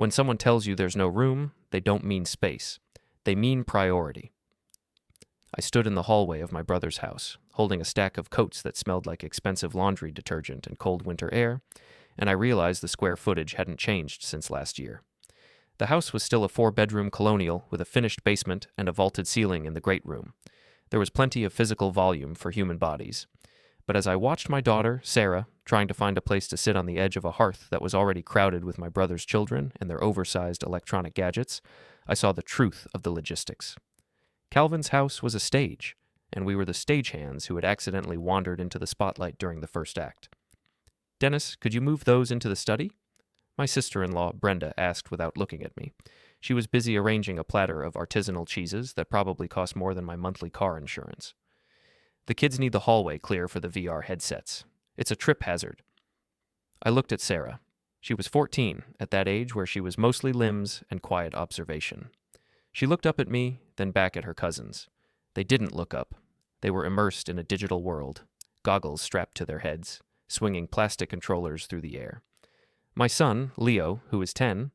When someone tells you there's no room, they don't mean space. They mean priority. I stood in the hallway of my brother's house, holding a stack of coats that smelled like expensive laundry detergent and cold winter air, and I realized the square footage hadn't changed since last year. The house was still a 4-bedroom colonial with a finished basement and a vaulted ceiling in the great room. There was plenty of physical volume for human bodies. But as I watched my daughter, Sarah, trying to find a place to sit on the edge of a hearth that was already crowded with my brother's children and their oversized electronic gadgets, I saw the truth of the logistics. Calvin's house was a stage, and we were the stagehands who had accidentally wandered into the spotlight during the first act. "Dennis, could you move those into the study?" My sister-in-law, Brenda, asked without looking at me. She was busy arranging a platter of artisanal cheeses that probably cost more than my monthly car insurance. "The kids need the hallway clear for the VR headsets. It's a trip hazard." I looked at Sarah. She was 14, at that age where she was mostly limbs and quiet observation. She looked up at me, then back at her cousins. They didn't look up. They were immersed in a digital world, goggles strapped to their heads, swinging plastic controllers through the air. My son, Leo, who was 10,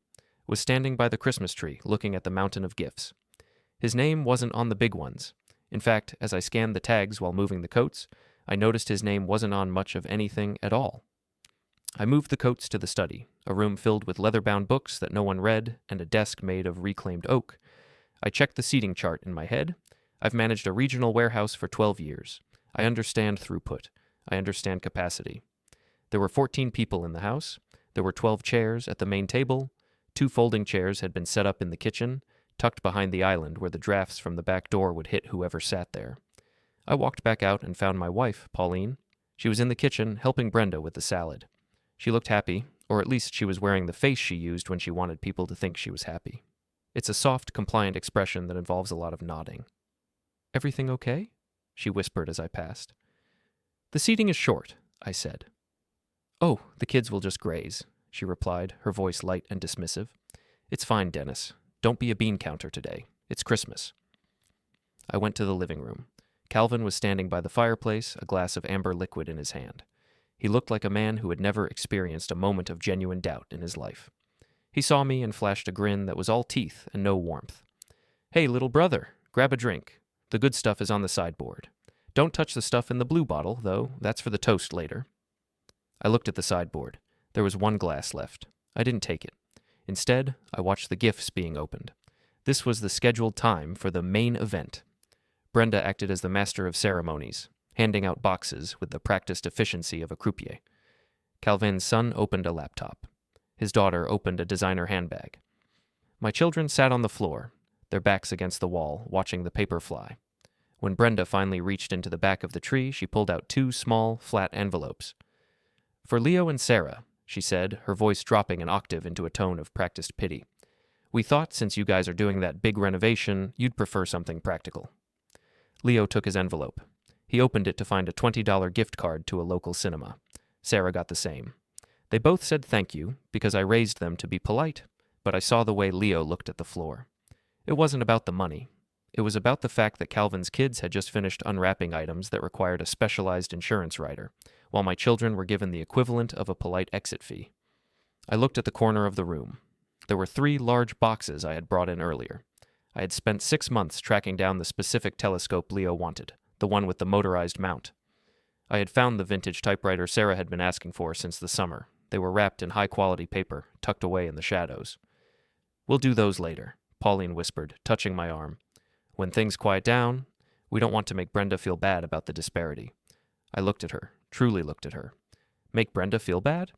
was standing by the Christmas tree looking at the mountain of gifts. His name wasn't on the big ones. In fact, as I scanned the tags while moving the coats, I noticed his name wasn't on much of anything at all. I moved the coats to the study, a room filled with leather-bound books that no one read and a desk made of reclaimed oak. I checked the seating chart in my head. I've managed a regional warehouse for 12 years. I understand throughput. I understand capacity. There were 14 people in the house. There were 12 chairs at the main table. 2 folding chairs had been set up in the kitchen, tucked behind the island where the drafts from the back door would hit whoever sat there. I walked back out and found my wife, Pauline. She was in the kitchen helping Brenda with the salad. She looked happy, or at least she was wearing the face she used when she wanted people to think she was happy. It's a soft, compliant expression that involves a lot of nodding. "Everything okay?" she whispered as I passed. "The seating is short," I said. "Oh, the kids will just graze," she replied, her voice light and dismissive. "It's fine, Dennis. Don't be a bean counter today. It's Christmas." I went to the living room. Calvin was standing by the fireplace, a glass of amber liquid in his hand. He looked like a man who had never experienced a moment of genuine doubt in his life. He saw me and flashed a grin that was all teeth and no warmth. "Hey, little brother, grab a drink. The good stuff is on the sideboard. Don't touch the stuff in the blue bottle, though. That's for the toast later." I looked at the sideboard. There was 1 glass left. I didn't take it. Instead, I watched the gifts being opened. This was the scheduled time for the main event. Brenda acted as the master of ceremonies, handing out boxes with the practiced efficiency of a croupier. Calvin's son opened a laptop. His daughter opened a designer handbag. My children sat on the floor, their backs against the wall, watching the paper fly. When Brenda finally reached into the back of the tree, she pulled out 2 small, flat envelopes. "For Leo and Sarah," she said, her voice dropping an octave into a tone of practiced pity. "We thought since you guys are doing that big renovation, you'd prefer something practical." Leo took his envelope. He opened it to find a $20 gift card to a local cinema. Sarah got the same. They both said thank you, because I raised them to be polite, but I saw the way Leo looked at the floor. It wasn't about the money. It was about the fact that Calvin's kids had just finished unwrapping items that required a specialized insurance rider, while my children were given the equivalent of a polite exit fee. I looked at the corner of the room. There were 3 large boxes I had brought in earlier. I had spent 6 months tracking down the specific telescope Leo wanted, the one with the motorized mount. I had found the vintage typewriter Sarah had been asking for since the summer. They were wrapped in high-quality paper, tucked away in the shadows. "We'll do those later," Pauline whispered, touching my arm. "When things quiet down, we don't want to make Brenda feel bad about the disparity." I looked at her, truly looked at her. "Make Brenda feel bad?"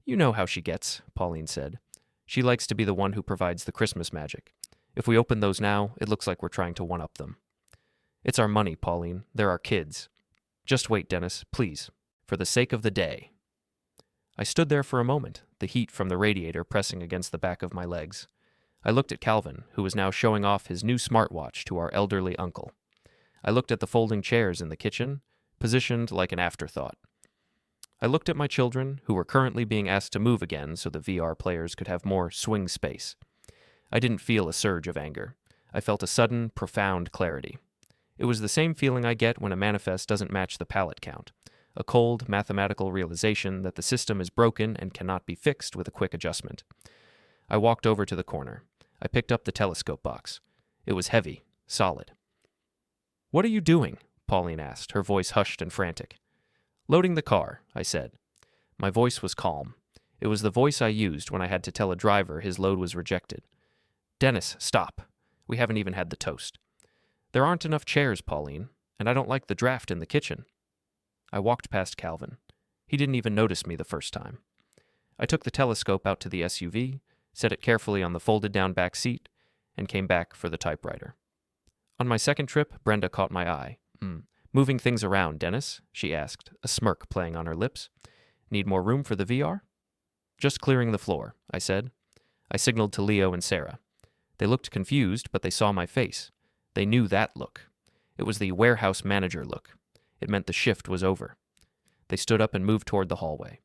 "You know how she gets," Pauline said. "She likes to be the one who provides the Christmas magic. If we open those now, it looks like we're trying to one-up them." "It's our money, Pauline. They're our kids. Just wait, Dennis, please, for the sake of the day." I stood there for a moment, the heat from the radiator pressing against the back of my legs. I looked at Calvin, who was now showing off his new smartwatch to our elderly uncle. I looked at the folding chairs in the kitchen, positioned like an afterthought. I looked at my children, who were currently being asked to move again so the VR players could have more swing space. I didn't feel a surge of anger. I felt a sudden, profound clarity. It was the same feeling I get when a manifest doesn't match the pallet count. A cold, mathematical realization that the system is broken and cannot be fixed with a quick adjustment. I walked over to the corner. I picked up the telescope box. It was heavy, solid. "What are you doing?" Pauline asked, her voice hushed and frantic. "Loading the car," I said. My voice was calm. It was the voice I used when I had to tell a driver his load was rejected. "Dennis, stop. We haven't even had the toast." "There aren't enough chairs, Pauline, and I don't like the draft in the kitchen." I walked past Calvin. He didn't even notice me the first time. I took the telescope out to the SUV, set it carefully on the folded-down back seat, and came back for the typewriter. On my second trip, Brenda caught my eye. "Moving things around, Dennis?" she asked, a smirk playing on her lips. "Need more room for the VR?" "Just clearing the floor," I said. I signaled to Leo and Sarah. They looked confused, but they saw my face. They knew that look. It was the warehouse manager look. It meant the shift was over. They stood up and moved toward the hallway.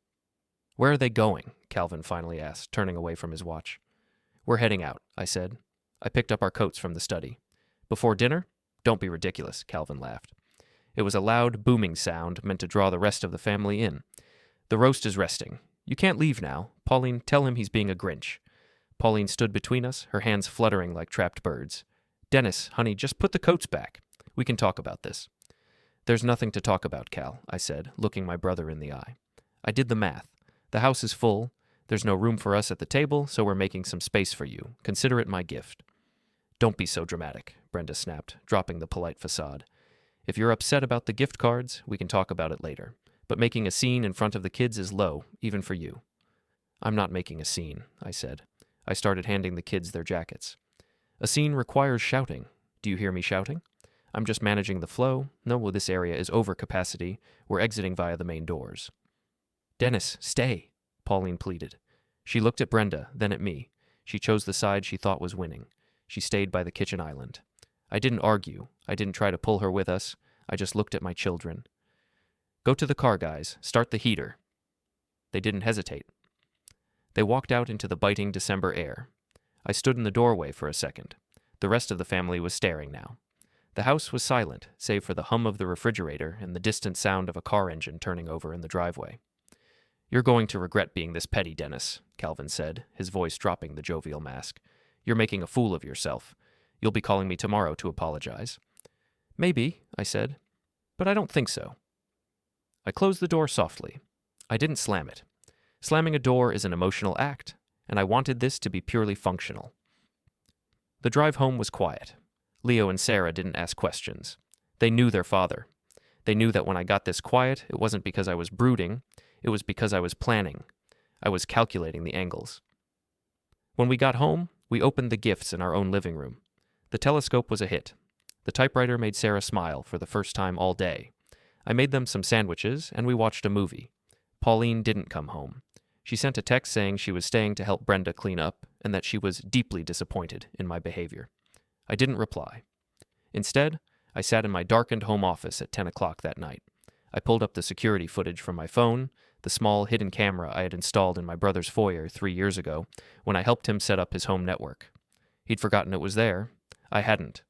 "Where are they going?" Calvin finally asked, turning away from his watch. "We're heading out," I said. I picked up our coats from the study. "Before dinner?" "Don't be ridiculous," Calvin laughed. It was a loud, booming sound meant to draw the rest of the family in. "The roast is resting. You can't leave now. Pauline, tell him he's being a Grinch." Pauline stood between us, her hands fluttering like trapped birds. "Dennis, honey, just put the coats back. We can talk about this." "There's nothing to talk about, Cal," I said, looking my brother in the eye. "I did the math. The house is full. There's no room for us at the table, so we're making some space for you. Consider it my gift." "Don't be so dramatic," Brenda snapped, dropping the polite facade. "If you're upset about the gift cards, we can talk about it later. But making a scene in front of the kids is low, even for you." "I'm not making a scene," I said. I started handing the kids their jackets. "A scene requires shouting. Do you hear me shouting? I'm just managing the flow. No, this area is over capacity. We're exiting via the main doors." "Dennis, stay," Pauline pleaded. She looked at Brenda, then at me. She chose the side she thought was winning. She stayed by the kitchen island. I didn't argue. I didn't try to pull her with us. I just looked at my children. "Go to the car, guys. Start the heater." They didn't hesitate. They walked out into the biting December air. I stood in the doorway for a second. The rest of the family was staring now. The house was silent, save for the hum of the refrigerator and the distant sound of a car engine turning over in the driveway. "You're going to regret being this petty, Dennis," Calvin said, his voice dropping the jovial mask. "You're making a fool of yourself. You'll be calling me tomorrow to apologize." "Maybe," I said, "but I don't think so." I closed the door softly. I didn't slam it. Slamming a door is an emotional act, and I wanted this to be purely functional. The drive home was quiet. Leo and Sarah didn't ask questions. They knew their father. They knew that when I got this quiet, it wasn't because I was brooding, it was because I was planning. I was calculating the angles. When we got home, we opened the gifts in our own living room. The telescope was a hit. The typewriter made Sarah smile for the first time all day. I made them some sandwiches, and we watched a movie. Pauline didn't come home. She sent a text saying she was staying to help Brenda clean up, and that she was deeply disappointed in my behavior. I didn't reply. Instead, I sat in my darkened home office at 10 o'clock that night. I pulled up the security footage from my phone, the small hidden camera I had installed in my brother's foyer 3 years ago when I helped him set up his home network. He'd forgotten it was there. I hadn't.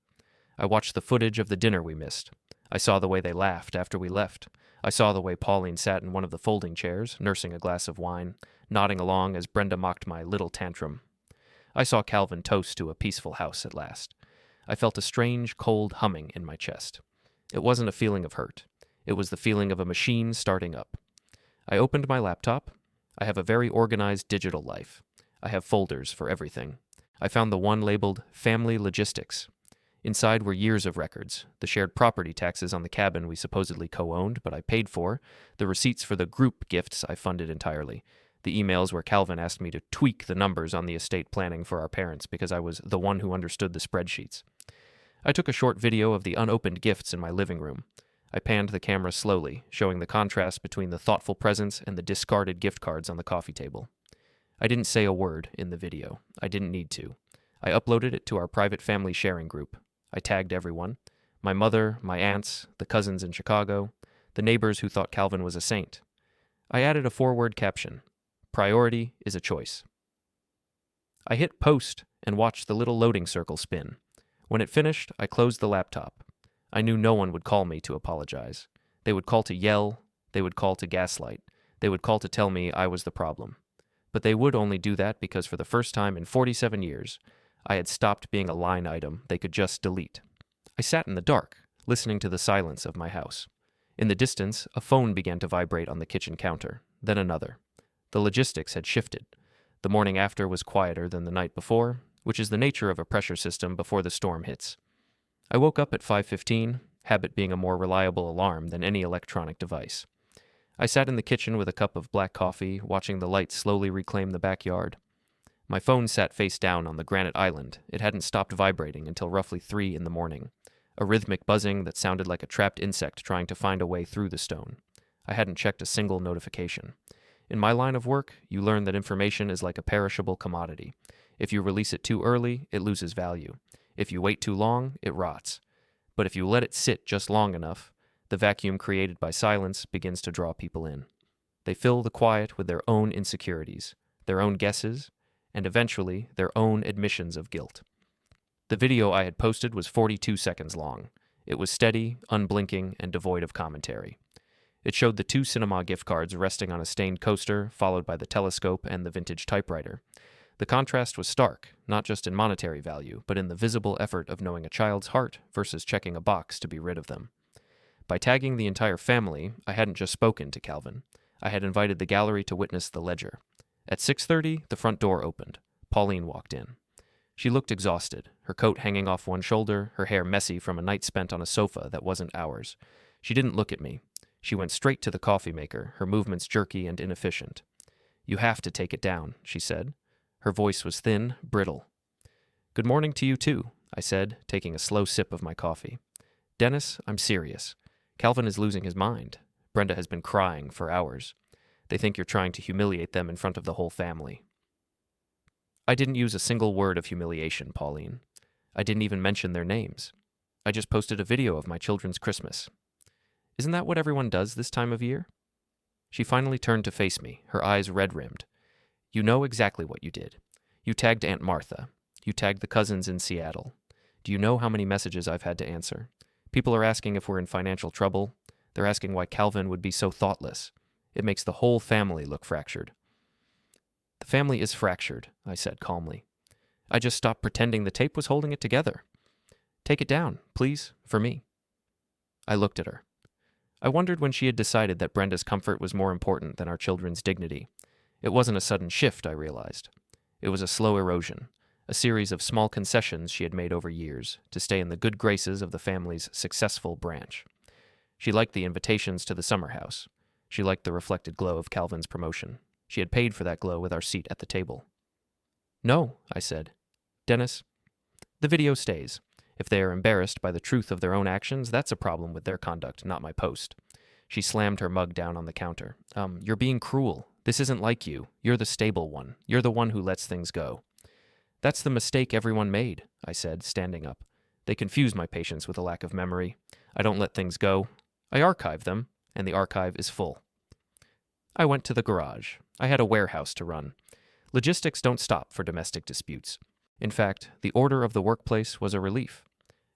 I watched the footage of the dinner we missed. I saw the way they laughed after we left. I saw the way Pauline sat in one of the folding chairs, nursing a glass of wine, nodding along as Brenda mocked my little tantrum. I saw Calvin toast to a peaceful house at last. I felt a strange, cold humming in my chest. It wasn't a feeling of hurt. It was the feeling of a machine starting up. I opened my laptop. I have a very organized digital life. I have folders for everything. I found the one labeled Family Logistics. Inside were years of records, the shared property taxes on the cabin we supposedly co-owned but I paid for, the receipts for the group gifts I funded entirely, the emails where Calvin asked me to tweak the numbers on the estate planning for our parents because I was the one who understood the spreadsheets. I took a short video of the unopened gifts in my living room. I panned the camera slowly, showing the contrast between the thoughtful presents and the discarded gift cards on the coffee table. I didn't say a word in the video. I didn't need to. I uploaded it to our private family sharing group. I tagged everyone. My mother, my aunts, the cousins in Chicago, the neighbors who thought Calvin was a saint. I added a 4-word caption. Priority is a choice. I hit post and watched the little loading circle spin. When it finished, I closed the laptop. I knew no one would call me to apologize. They would call to yell. They would call to gaslight. They would call to tell me I was the problem. But they would only do that because for the first time in 47 years, I had stopped being a line item they could just delete. I sat in the dark, listening to the silence of my house. In the distance, a phone began to vibrate on the kitchen counter, then another. The logistics had shifted. The morning after was quieter than the night before, which is the nature of a pressure system before the storm hits. I woke up at 5:15, habit being a more reliable alarm than any electronic device. I sat in the kitchen with a cup of black coffee, watching the light slowly reclaim the backyard. My phone sat face down on the granite island. It hadn't stopped vibrating until roughly 3 in the morning, a rhythmic buzzing that sounded like a trapped insect trying to find a way through the stone. I hadn't checked a single notification. In my line of work, you learn that information is like a perishable commodity. If you release it too early, it loses value. If you wait too long, it rots. But if you let it sit just long enough, the vacuum created by silence begins to draw people in. They fill the quiet with their own insecurities, their own guesses, and eventually their own admissions of guilt. The video I had posted was 42 seconds long. It was steady, unblinking, and devoid of commentary. It showed the 2 cinema gift cards resting on a stained coaster, followed by the telescope and the vintage typewriter. The contrast was stark, not just in monetary value, but in the visible effort of knowing a child's heart versus checking a box to be rid of them. By tagging the entire family, I hadn't just spoken to Calvin. I had invited the gallery to witness the ledger. At 6:30, the front door opened. Pauline walked in. She looked exhausted, her coat hanging off one shoulder, her hair messy from a night spent on a sofa that wasn't ours. She didn't look at me. She went straight to the coffee maker, her movements jerky and inefficient. "You have to take it down," she said. Her voice was thin, brittle. "Good morning to you too," I said, taking a slow sip of my coffee. "Dennis, I'm serious. Calvin is losing his mind. Brenda has been crying for hours. They think you're trying to humiliate them in front of the whole family." I didn't use a single word of humiliation, Pauline. I didn't even mention their names. I just posted a video of my children's Christmas. Isn't that what everyone does this time of year? She finally turned to face me, her eyes red-rimmed. "You know exactly what you did. You tagged Aunt Martha. You tagged the cousins in Seattle. Do you know how many messages I've had to answer? People are asking if we're in financial trouble. They're asking why Calvin would be so thoughtless. It makes the whole family look fractured." "The family is fractured," I said calmly. "I just stopped pretending the tape was holding it together. Take it down, please, for me." I looked at her. I wondered when she had decided that Brenda's comfort was more important than our children's dignity. It wasn't a sudden shift, I realized. It was a slow erosion, a series of small concessions she had made over years to stay in the good graces of the family's successful branch. She liked the invitations to the summer house. She liked the reflected glow of Calvin's promotion. She had paid for that glow with our seat at the table. "No," I said. "Dennis, the video stays. If they are embarrassed by the truth of their own actions, that's a problem with their conduct, not my post." She slammed her mug down on the counter. You're being cruel. This isn't like you. You're the stable one. You're the one who lets things go." "That's the mistake everyone made," I said, standing up. "They confuse my patience with a lack of memory. I don't let things go. I archive them, and the archive is full." I went to the garage. I had a warehouse to run. Logistics don't stop for domestic disputes. In fact, the order of the workplace was a relief.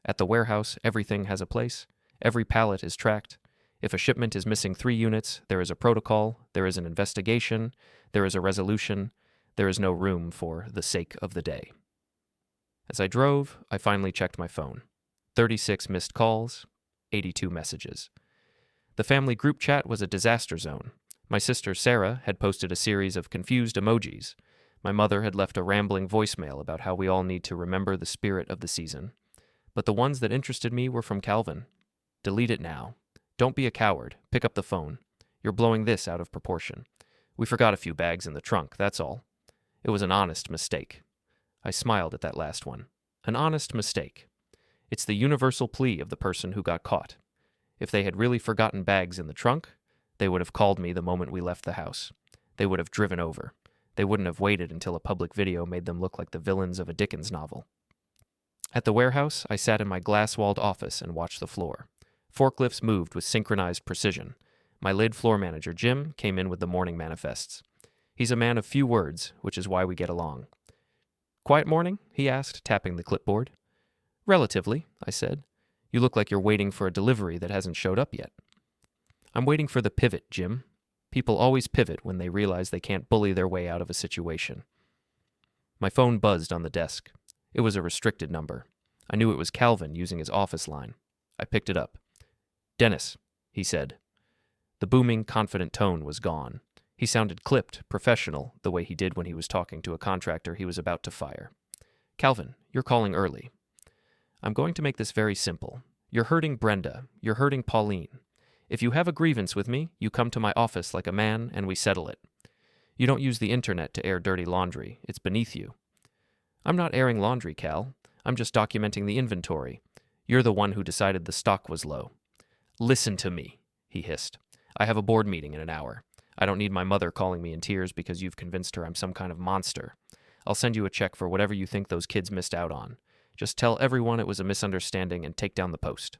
At the warehouse, everything has a place. Every pallet is tracked. If a shipment is missing 3 units, there is a protocol, there is an investigation, there is a resolution. There is no room for the sake of the day. As I drove, I finally checked my phone. 36 missed calls, 82 messages. The family group chat was a disaster zone. My sister Sarah had posted a series of confused emojis. My mother had left a rambling voicemail about how we all need to remember the spirit of the season. But the ones that interested me were from Calvin. "Delete it now. Don't be a coward. Pick up the phone. You're blowing this out of proportion. We forgot a few bags in the trunk, that's all." It was an honest mistake. I smiled at that last one. An honest mistake. It's the universal plea of the person who got caught. If they had really forgotten bags in the trunk, they would have called me the moment we left the house. They would have driven over. They wouldn't have waited until a public video made them look like the villains of a Dickens novel. At the warehouse, I sat in my glass-walled office and watched the floor. Forklifts moved with synchronized precision. My lid floor manager, Jim, came in with the morning manifests. He's a man of few words, which is why we get along. "Quiet morning?" he asked, tapping the clipboard. "Relatively," I said. "You look like you're waiting for a delivery that hasn't showed up yet." "I'm waiting for the pivot, Jim." People always pivot when they realize they can't bully their way out of a situation. My phone buzzed on the desk. It was a restricted number. I knew it was Calvin using his office line. I picked it up. "Dennis," he said. The booming, confident tone was gone. He sounded clipped, professional, the way he did when he was talking to a contractor he was about to fire. "Calvin, you're calling early. I'm going to make this very simple. You're hurting Brenda. You're hurting Pauline. If you have a grievance with me, you come to my office like a man and we settle it. You don't use the internet to air dirty laundry. It's beneath you." "I'm not airing laundry, Cal. I'm just documenting the inventory. You're the one who decided the stock was low." "Listen to me," he hissed. "I have a board meeting in an hour. I don't need my mother calling me in tears because you've convinced her I'm some kind of monster. I'll send you a check for whatever you think those kids missed out on. Just tell everyone it was a misunderstanding and take down the post.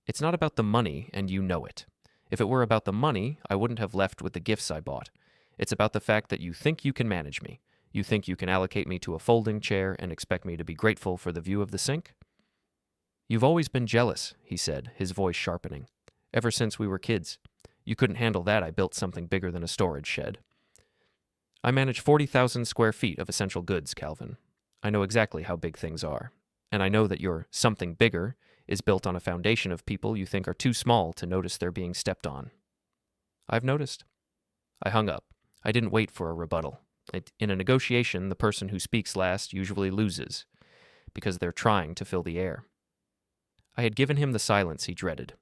It's not about the money, and you know it. If it were about the money, I wouldn't have left with the gifts I bought. It's about the fact that you think you can manage me. You think you can allocate me to a folding chair and expect me to be grateful for the view of the sink?" "You've always been jealous," he said, his voice sharpening. "Ever since we were kids. You couldn't handle that I built something bigger than a storage shed." "I manage 40,000 square feet of essential goods, Calvin. I know exactly how big things are. And I know that your something bigger is built on a foundation of people you think are too small to notice they're being stepped on." "I've noticed." I hung up. I didn't wait for a rebuttal. In a negotiation, the person who speaks last usually loses, because they're trying to fill the air. I had given him the silence he dreaded.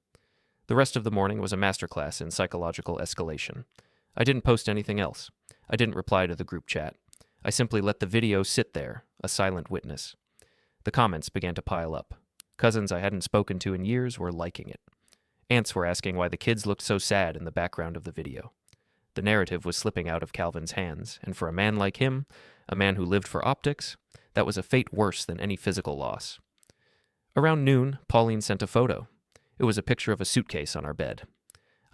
The rest of the morning was a masterclass in psychological escalation. I didn't post anything else. I didn't reply to the group chat. I simply let the video sit there, a silent witness. The comments began to pile up. Cousins I hadn't spoken to in years were liking it. Aunts were asking why the kids looked so sad in the background of the video. The narrative was slipping out of Calvin's hands, and for a man like him, a man who lived for optics, that was a fate worse than any physical loss. Around noon, Pauline sent a photo. It was a picture of a suitcase on our bed.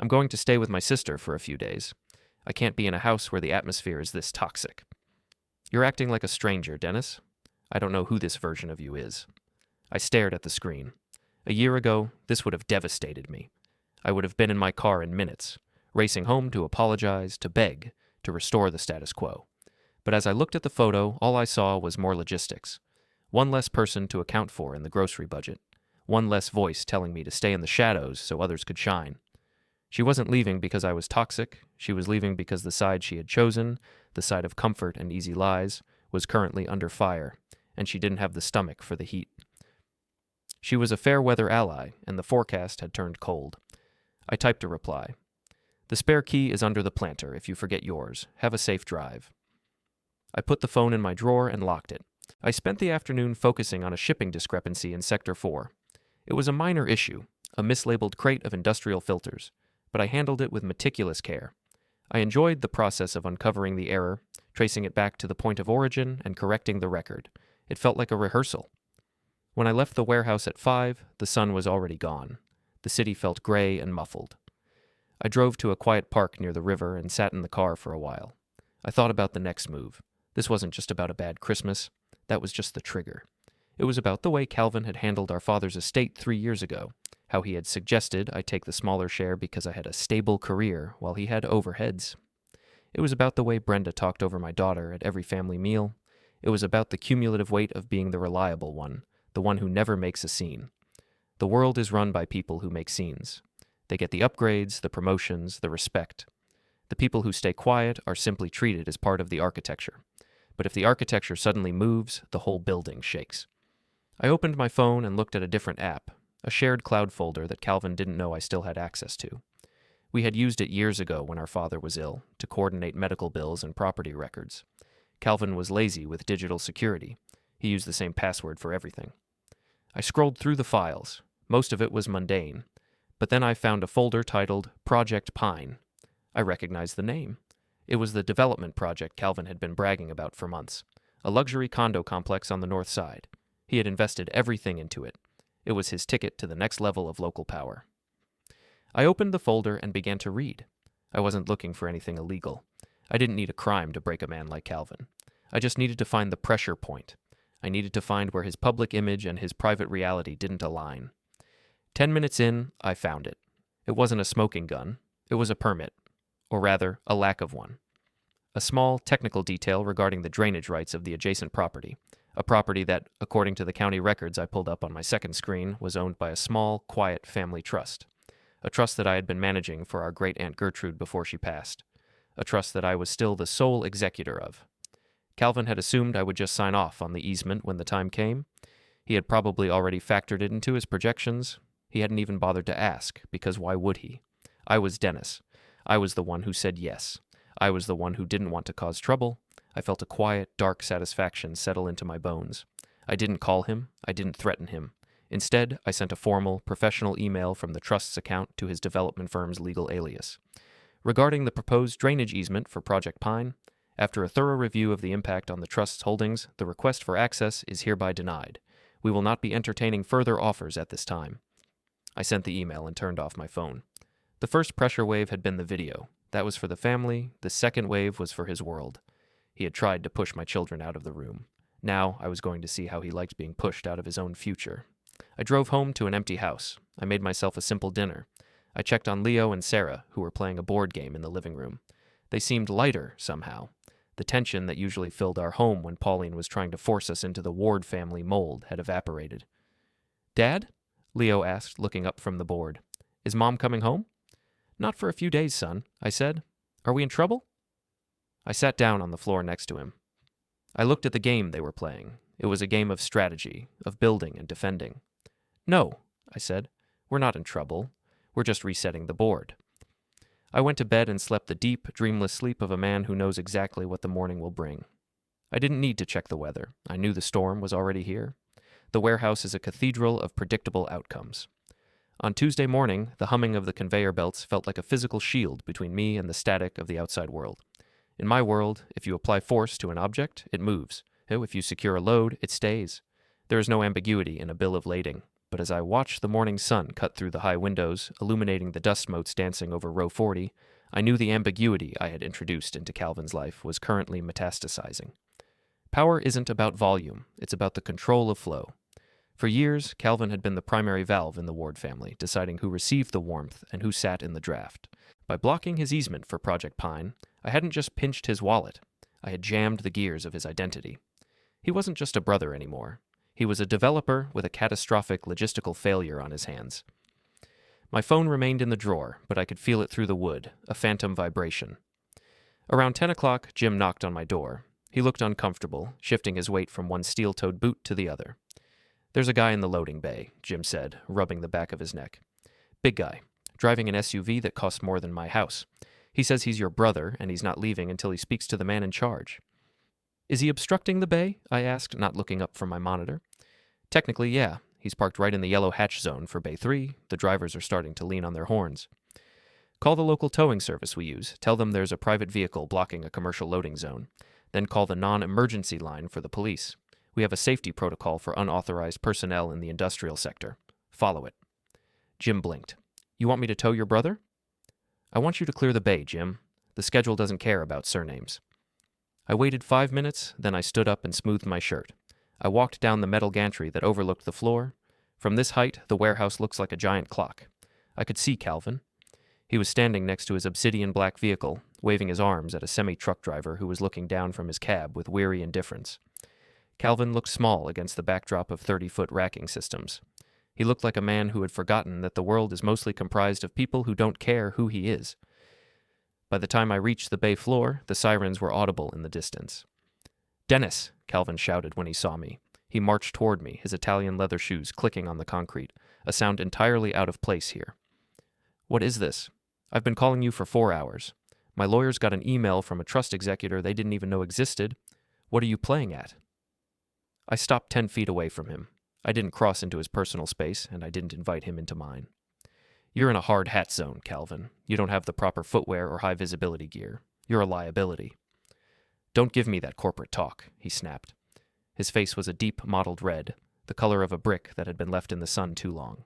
"I'm going to stay with my sister for a few days. I can't be in a house where the atmosphere is this toxic." "You're acting like a stranger, Dennis. I don't know who this version of you is." I stared at the screen. A year ago, this would have devastated me. I would have been in my car in minutes, racing home to apologize, to beg, to restore the status quo. But as I looked at the photo, all I saw was more logistics. One less person to account for in the grocery budget. One less voice telling me to stay in the shadows so others could shine. She wasn't leaving because I was toxic. She was leaving because the side she had chosen, the side of comfort and easy lies, was currently under fire, and she didn't have the stomach for the heat. She was a fair-weather ally, and the forecast had turned cold. I typed a reply. "The spare key is under the planter if you forget yours. Have a safe drive." I put the phone in my drawer and locked it. I spent the afternoon focusing on a shipping discrepancy in Sector 4. It was a minor issue, a mislabeled crate of industrial filters, but I handled it with meticulous care. I enjoyed the process of uncovering the error, tracing it back to the point of origin, and correcting the record. It felt like a rehearsal. When I left the warehouse at 5, the sun was already gone. The city felt gray and muffled. I drove to a quiet park near the river and sat in the car for a while. I thought about the next move. This wasn't just about a bad Christmas. That was just the trigger. It was about the way Calvin had handled our father's estate 3 years ago, how he had suggested I take the smaller share because I had a stable career while he had overheads. It was about the way Brenda talked over my daughter at every family meal. It was about the cumulative weight of being the reliable one, the one who never makes a scene. The world is run by people who make scenes. They get the upgrades, the promotions, the respect. The people who stay quiet are simply treated as part of the architecture. But if the architecture suddenly moves, the whole building shakes. I opened my phone and looked at a different app, a shared cloud folder that Calvin didn't know I still had access to. We had used it years ago when our father was ill, to coordinate medical bills and property records. Calvin was lazy with digital security. He used the same password for everything. I scrolled through the files. Most of it was mundane. But then I found a folder titled Project Pine. I recognized the name. It was the development project Calvin had been bragging about for months, a luxury condo complex on the north side. He had invested everything into it. It was his ticket to the next level of local power. I opened the folder and began to read. I wasn't looking for anything illegal. I didn't need a crime to break a man like Calvin. I just needed to find the pressure point. I needed to find where his public image and his private reality didn't align. 10 minutes in, I found it. It wasn't a smoking gun. It was a permit. or rather, a lack of one. A small technical detail regarding the drainage rights of the adjacent property, a property that, according to the county records I pulled up on my second screen, was owned by a small, quiet family trust. A trust that I had been managing for our great-aunt Gertrude before she passed. A trust that I was still the sole executor of. Calvin had assumed I would just sign off on the easement when the time came. He had probably already factored it into his projections. He hadn't even bothered to ask, because why would he? I was Dennis. I was the one who said yes. I was the one who didn't want to cause trouble. I felt a quiet, dark satisfaction settle into my bones. I didn't call him. I didn't threaten him. Instead, I sent a formal, professional email from the trust's account to his development firm's legal alias. Regarding the proposed drainage easement for Project Pine, after a thorough review of the impact on the trust's holdings, the request for access is hereby denied. We will not be entertaining further offers at this time. I sent the email and turned off my phone. The first pressure wave had been the video. That was for the family. The second wave was for his world. He had tried to push my children out of the room. Now I was going to see how he liked being pushed out of his own future. I drove home to an empty house. I made myself a simple dinner. I checked on Leo and Sarah, who were playing a board game in the living room. They seemed lighter, somehow. The tension that usually filled our home when Pauline was trying to force us into the Ward family mold had evaporated. "Dad?" Leo asked, looking up from the board. "Is Mom coming home?" "Not for a few days, son," I said. "Are we in trouble?" I sat down on the floor next to him. I looked at the game they were playing. It was a game of strategy, of building and defending. "No," I said. "We're not in trouble. We're just resetting the board." I went to bed and slept the deep, dreamless sleep of a man who knows exactly what the morning will bring. I didn't need to check the weather. I knew the storm was already here. The warehouse is a cathedral of predictable outcomes. On Tuesday morning, the humming of the conveyor belts felt like a physical shield between me and the static of the outside world. In my world, if you apply force to an object, it moves. If you secure a load, it stays. There is no ambiguity in a bill of lading. But as I watched the morning sun cut through the high windows, illuminating the dust motes dancing over row 40, I knew the ambiguity I had introduced into Calvin's life was currently metastasizing. Power isn't about volume, it's about the control of flow. For years, Calvin had been the primary valve in the Ward family, deciding who received the warmth and who sat in the draft. By blocking his easement for Project Pine, I hadn't just pinched his wallet, I had jammed the gears of his identity. He wasn't just a brother anymore. He was a developer with a catastrophic logistical failure on his hands. My phone remained in the drawer, but I could feel it through the wood, a phantom vibration. Around 10 o'clock, Jim knocked on my door. He looked uncomfortable, shifting his weight from one steel-toed boot to the other. "There's a guy in the loading bay," Jim said, rubbing the back of his neck. "Big guy, driving an SUV that costs more than my house. He says he's your brother, and he's not leaving until he speaks to the man in charge." "Is he obstructing the bay?" I asked, not looking up from my monitor. "Technically, yeah. He's parked right in the yellow hatch zone for Bay 3. The drivers are starting to lean on their horns." "Call the local towing service we use. Tell them there's a private vehicle blocking a commercial loading zone. Then call the non-emergency line for the police. We have a safety protocol for unauthorized personnel in the industrial sector. Follow it." Jim blinked. "You want me to tow your brother?" "I want you to clear the bay, Jim. The schedule doesn't care about surnames." I waited 5 minutes, then I stood up and smoothed my shirt. I walked down the metal gantry that overlooked the floor. From this height, the warehouse looks like a giant clock. I could see Calvin. He was standing next to his obsidian black vehicle, waving his arms at a semi-truck driver who was looking down from his cab with weary indifference. Calvin looked small against the backdrop of 30-foot racking systems. He looked like a man who had forgotten that the world is mostly comprised of people who don't care who he is. By the time I reached the bay floor, the sirens were audible in the distance. "Dennis!" Calvin shouted when he saw me. He marched toward me, his Italian leather shoes clicking on the concrete, a sound entirely out of place here. "What is this? I've been calling you for 4 hours. My lawyers got an email from a trust executor they didn't even know existed. What are you playing at?" I stopped 10 feet away from him. I didn't cross into his personal space, and I didn't invite him into mine. "You're in a hard hat zone, Calvin. You don't have the proper footwear or high-visibility gear. You're a liability." "Don't give me that corporate talk," he snapped. His face was a deep mottled red, the color of a brick that had been left in the sun too long.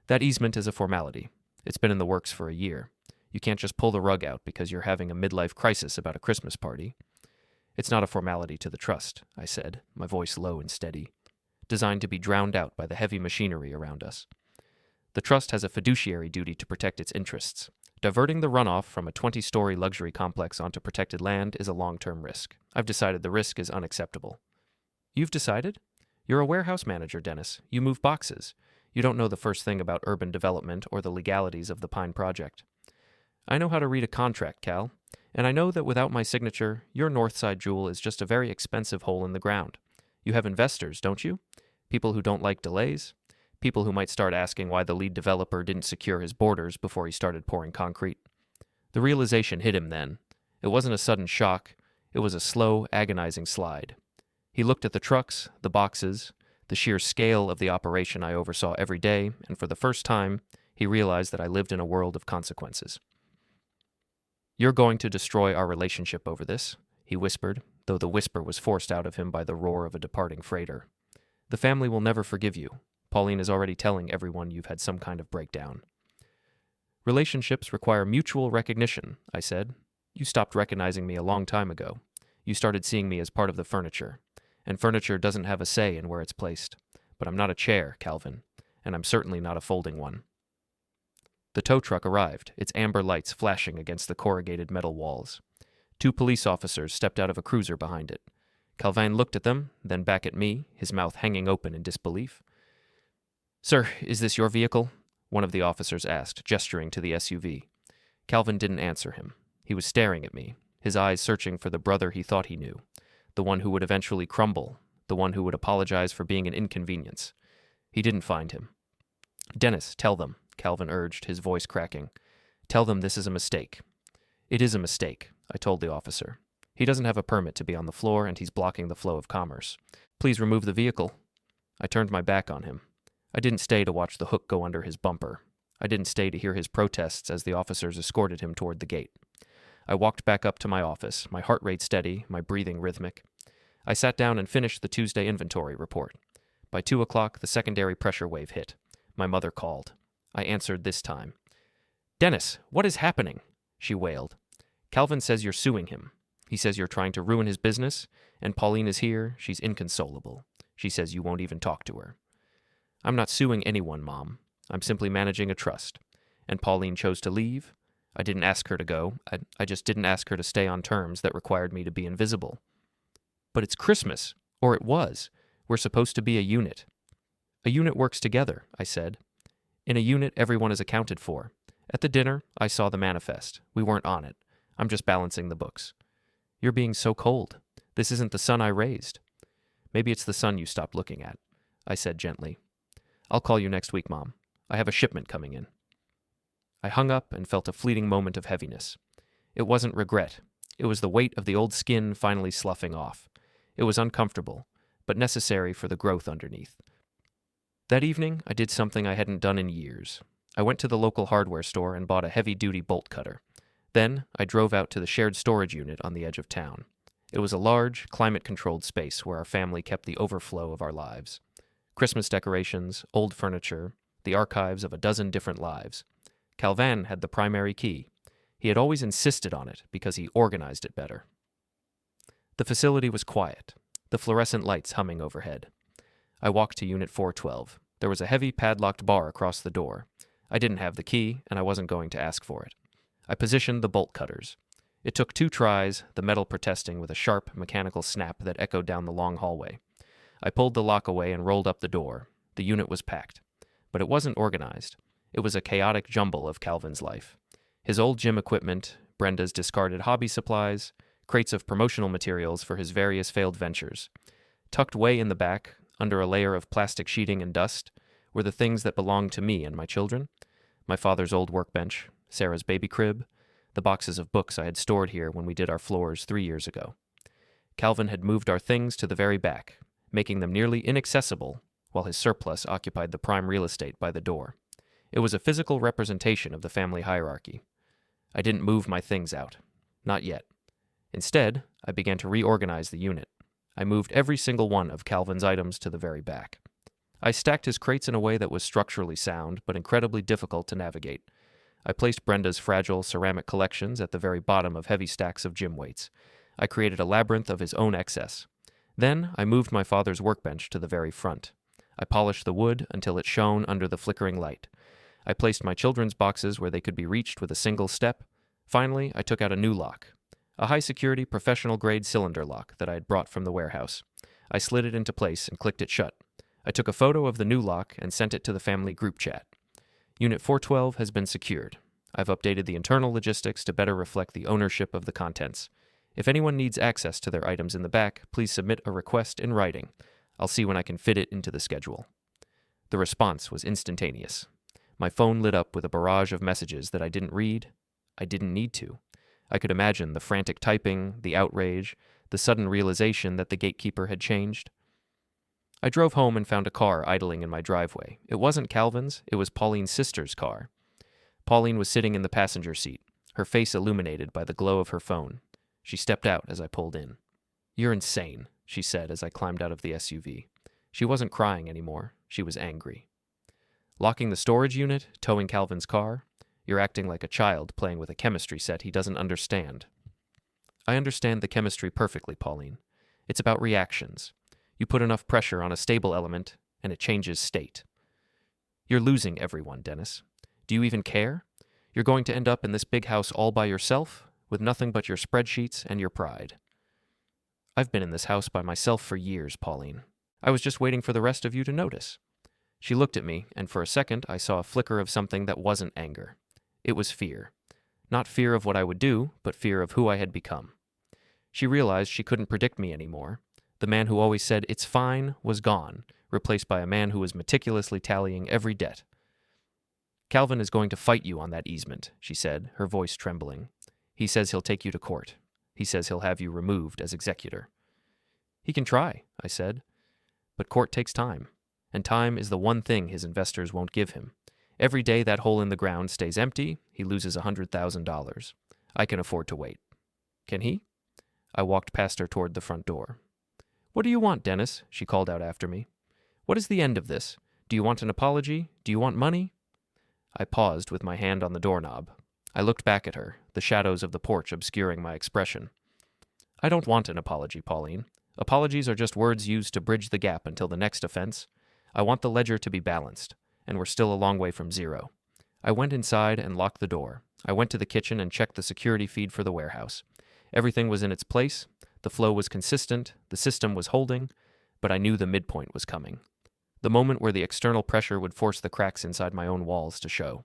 "That easement is a formality. It's been in the works for a year. You can't just pull the rug out because you're having a midlife crisis about a Christmas party." "It's not a formality to the trust," I said, my voice low and steady, designed to be drowned out by the heavy machinery around us. "The trust has a fiduciary duty to protect its interests. Diverting the runoff from a 20-story luxury complex onto protected land is a long-term risk. I've decided the risk is unacceptable. You've decided? You're a warehouse manager, Dennis. You move boxes. You don't know the first thing about urban development or the legalities of the Pine Project. I know how to read a contract, Cal, and I know that without my signature, your Northside Jewel is just a very expensive hole in the ground. You have investors, don't you? People who don't like delays? People who might start asking why the lead developer didn't secure his borders before he started pouring concrete. The realization hit him then. It wasn't a sudden shock. It was a slow, agonizing slide. He looked at the trucks, the boxes, the sheer scale of the operation I oversaw every day, and for the first time, he realized that I lived in a world of consequences. You're going to destroy our relationship over this, he whispered, though the whisper was forced out of him by the roar of a departing freighter. The family will never forgive you. Pauline is already telling everyone you've had some kind of breakdown. Relationships require mutual recognition, I said. You stopped recognizing me a long time ago. You started seeing me as part of the furniture. And furniture doesn't have a say in where it's placed. But I'm not a chair, Calvin. And I'm certainly not a folding one. The tow truck arrived, its amber lights flashing against the corrugated metal walls. 2 police officers stepped out of a cruiser behind it. Calvin looked at them, then back at me, his mouth hanging open in disbelief. Sir, is this your vehicle? One of the officers asked, gesturing to the SUV. Calvin didn't answer him. He was staring at me, his eyes searching for the brother he thought he knew, the one who would eventually crumble, the one who would apologize for being an inconvenience. He didn't find him. Dennis, tell them, Calvin urged, his voice cracking. Tell them this is a mistake. It is a mistake, I told the officer. He doesn't have a permit to be on the floor, and he's blocking the flow of commerce. Please remove the vehicle. I turned my back on him. I didn't stay to watch the hook go under his bumper. I didn't stay to hear his protests as the officers escorted him toward the gate. I walked back up to my office, my heart rate steady, my breathing rhythmic. I sat down and finished the Tuesday inventory report. By 2 o'clock, the secondary pressure wave hit. My mother called. I answered this time. Dennis, what is happening? She wailed. Calvin says you're suing him. He says you're trying to ruin his business, and Pauline is here. She's inconsolable. She says you won't even talk to her. I'm not suing anyone, Mom. I'm simply managing a trust. And Pauline chose to leave. I didn't ask her to go. I just didn't ask her to stay on terms that required me to be invisible. But it's Christmas. Or it was. We're supposed to be a unit. A unit works together, I said. In a unit, everyone is accounted for. At the dinner, I saw the manifest. We weren't on it. I'm just balancing the books. You're being so cold. This isn't the son I raised. Maybe it's the son you stopped looking at, I said gently. I'll call you next week, Mom. I have a shipment coming in. I hung up and felt a fleeting moment of heaviness. It wasn't regret. It was the weight of the old skin finally sloughing off. It was uncomfortable, but necessary for the growth underneath. That evening, I did something I hadn't done in years. I went to the local hardware store and bought a heavy-duty bolt cutter. Then, I drove out to the shared storage unit on the edge of town. It was a large, climate-controlled space where our family kept the overflow of our lives. Christmas decorations, old furniture, the archives of a dozen different lives. Calvin had the primary key. He had always insisted on it because he organized it better. The facility was quiet, the fluorescent lights humming overhead. I walked to Unit 412. There was a heavy padlocked bar across the door. I didn't have the key, and I wasn't going to ask for it. I positioned the bolt cutters. It took 2 tries, the metal protesting with a sharp, mechanical snap that echoed down the long hallway. I pulled the lock away and rolled up the door. The unit was packed. But it wasn't organized. It was a chaotic jumble of Calvin's life. His old gym equipment, Brenda's discarded hobby supplies, crates of promotional materials for his various failed ventures. Tucked way in the back, under a layer of plastic sheeting and dust, were the things that belonged to me and my children. My father's old workbench, Sarah's baby crib, the boxes of books I had stored here when we did our floors 3 years ago. Calvin had moved our things to the very back, making them nearly inaccessible, while his surplus occupied the prime real estate by the door. It was a physical representation of the family hierarchy. I didn't move my things out. Not yet. Instead, I began to reorganize the unit. I moved every single one of Calvin's items to the very back. I stacked his crates in a way that was structurally sound, but incredibly difficult to navigate. I placed Brenda's fragile ceramic collections at the very bottom of heavy stacks of gym weights. I created a labyrinth of his own excess. Then I moved my father's workbench to the very front. I polished the wood until it shone under the flickering light. I placed my children's boxes where they could be reached with a single step. Finally, I took out a new lock, a high-security, professional-grade cylinder lock that I had brought from the warehouse. I slid it into place and clicked it shut. I took a photo of the new lock and sent it to the family group chat. Unit 412 has been secured. I've updated the internal logistics to better reflect the ownership of the contents. If anyone needs access to their items in the back, please submit a request in writing. I'll see when I can fit it into the schedule. The response was instantaneous. My phone lit up with a barrage of messages that I didn't read. I didn't need to. I could imagine the frantic typing, the outrage, the sudden realization that the gatekeeper had changed. I drove home and found a car idling in my driveway. It wasn't Calvin's, it was Pauline's sister's car. Pauline was sitting in the passenger seat, her face illuminated by the glow of her phone. She stepped out as I pulled in. "You're insane," she said as I climbed out of the SUV. She wasn't crying anymore. She was angry. "Locking the storage unit, towing Calvin's car? You're acting like a child playing with a chemistry set he doesn't understand." "I understand the chemistry perfectly, Pauline. It's about reactions. You put enough pressure on a stable element, and it changes state. You're losing everyone, Dennis. Do you even care? You're going to end up in this big house all by yourself, with nothing but your spreadsheets and your pride." "I've been in this house by myself for years, Pauline. I was just waiting for the rest of you to notice." She looked at me, and for a second I saw a flicker of something that wasn't anger. It was fear. Not fear of what I would do, but fear of who I had become. She realized she couldn't predict me anymore. The man who always said, "It's fine," was gone, replaced by a man who was meticulously tallying every debt. "Calvin is going to fight you on that easement," she said, her voice trembling. "He says he'll take you to court. He says he'll have you removed as executor." "He can try," I said. "But court takes time, and time is the one thing his investors won't give him. Every day that hole in the ground stays empty, he loses $100,000. I can afford to wait." "Can he?" I walked past her toward the front door. "What do you want, Dennis?" she called out after me. "What is the end of this? Do you want an apology? Do you want money?" I paused with my hand on the doorknob. I looked back at her, the shadows of the porch obscuring my expression. "I don't want an apology, Pauline. Apologies are just words used to bridge the gap until the next offense. I want the ledger to be balanced, and we're still a long way from zero." I went inside and locked the door. I went to the kitchen and checked the security feed for the warehouse. Everything was in its place, the flow was consistent, the system was holding, but I knew the midpoint was coming. The moment where the external pressure would force the cracks inside my own walls to show.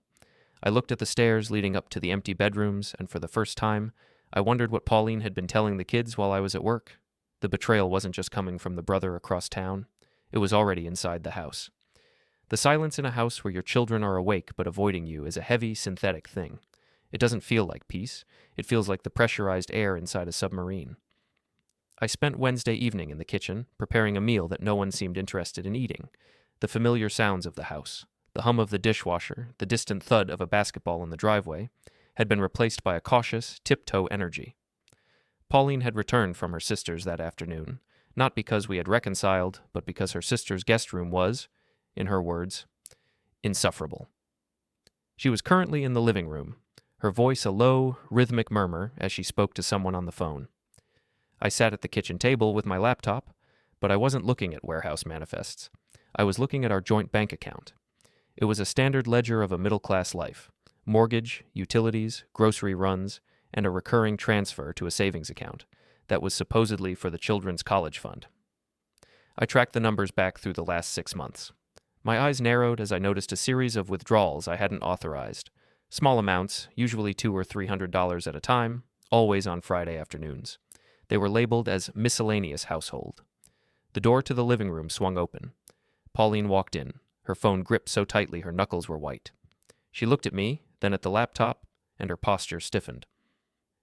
I looked at the stairs leading up to the empty bedrooms, and for the first time, I wondered what Pauline had been telling the kids while I was at work. The betrayal wasn't just coming from the brother across town. It was already inside the house. The silence in a house where your children are awake but avoiding you is a heavy, synthetic thing. It doesn't feel like peace. It feels like the pressurized air inside a submarine. I spent Wednesday evening in the kitchen, preparing a meal that no one seemed interested in eating. The familiar sounds of the house, the hum of the dishwasher, the distant thud of a basketball in the driveway, had been replaced by a cautious, tiptoe energy. Pauline had returned from her sister's that afternoon, not because we had reconciled, but because her sister's guest room was, in her words, insufferable. She was currently in the living room, her voice a low, rhythmic murmur as she spoke to someone on the phone. I sat at the kitchen table with my laptop, but I wasn't looking at warehouse manifests. I was looking at our joint bank account. It was a standard ledger of a middle-class life: mortgage, utilities, grocery runs, and a recurring transfer to a savings account that was supposedly for the children's college fund. I tracked the numbers back through the last 6 months. My eyes narrowed as I noticed a series of withdrawals I hadn't authorized. Small amounts, usually $200 or $300 at a time, always on Friday afternoons. They were labeled as miscellaneous household. The door to the living room swung open. Pauline walked in, her phone gripped so tightly her knuckles were white. She looked at me, then at the laptop, and her posture stiffened.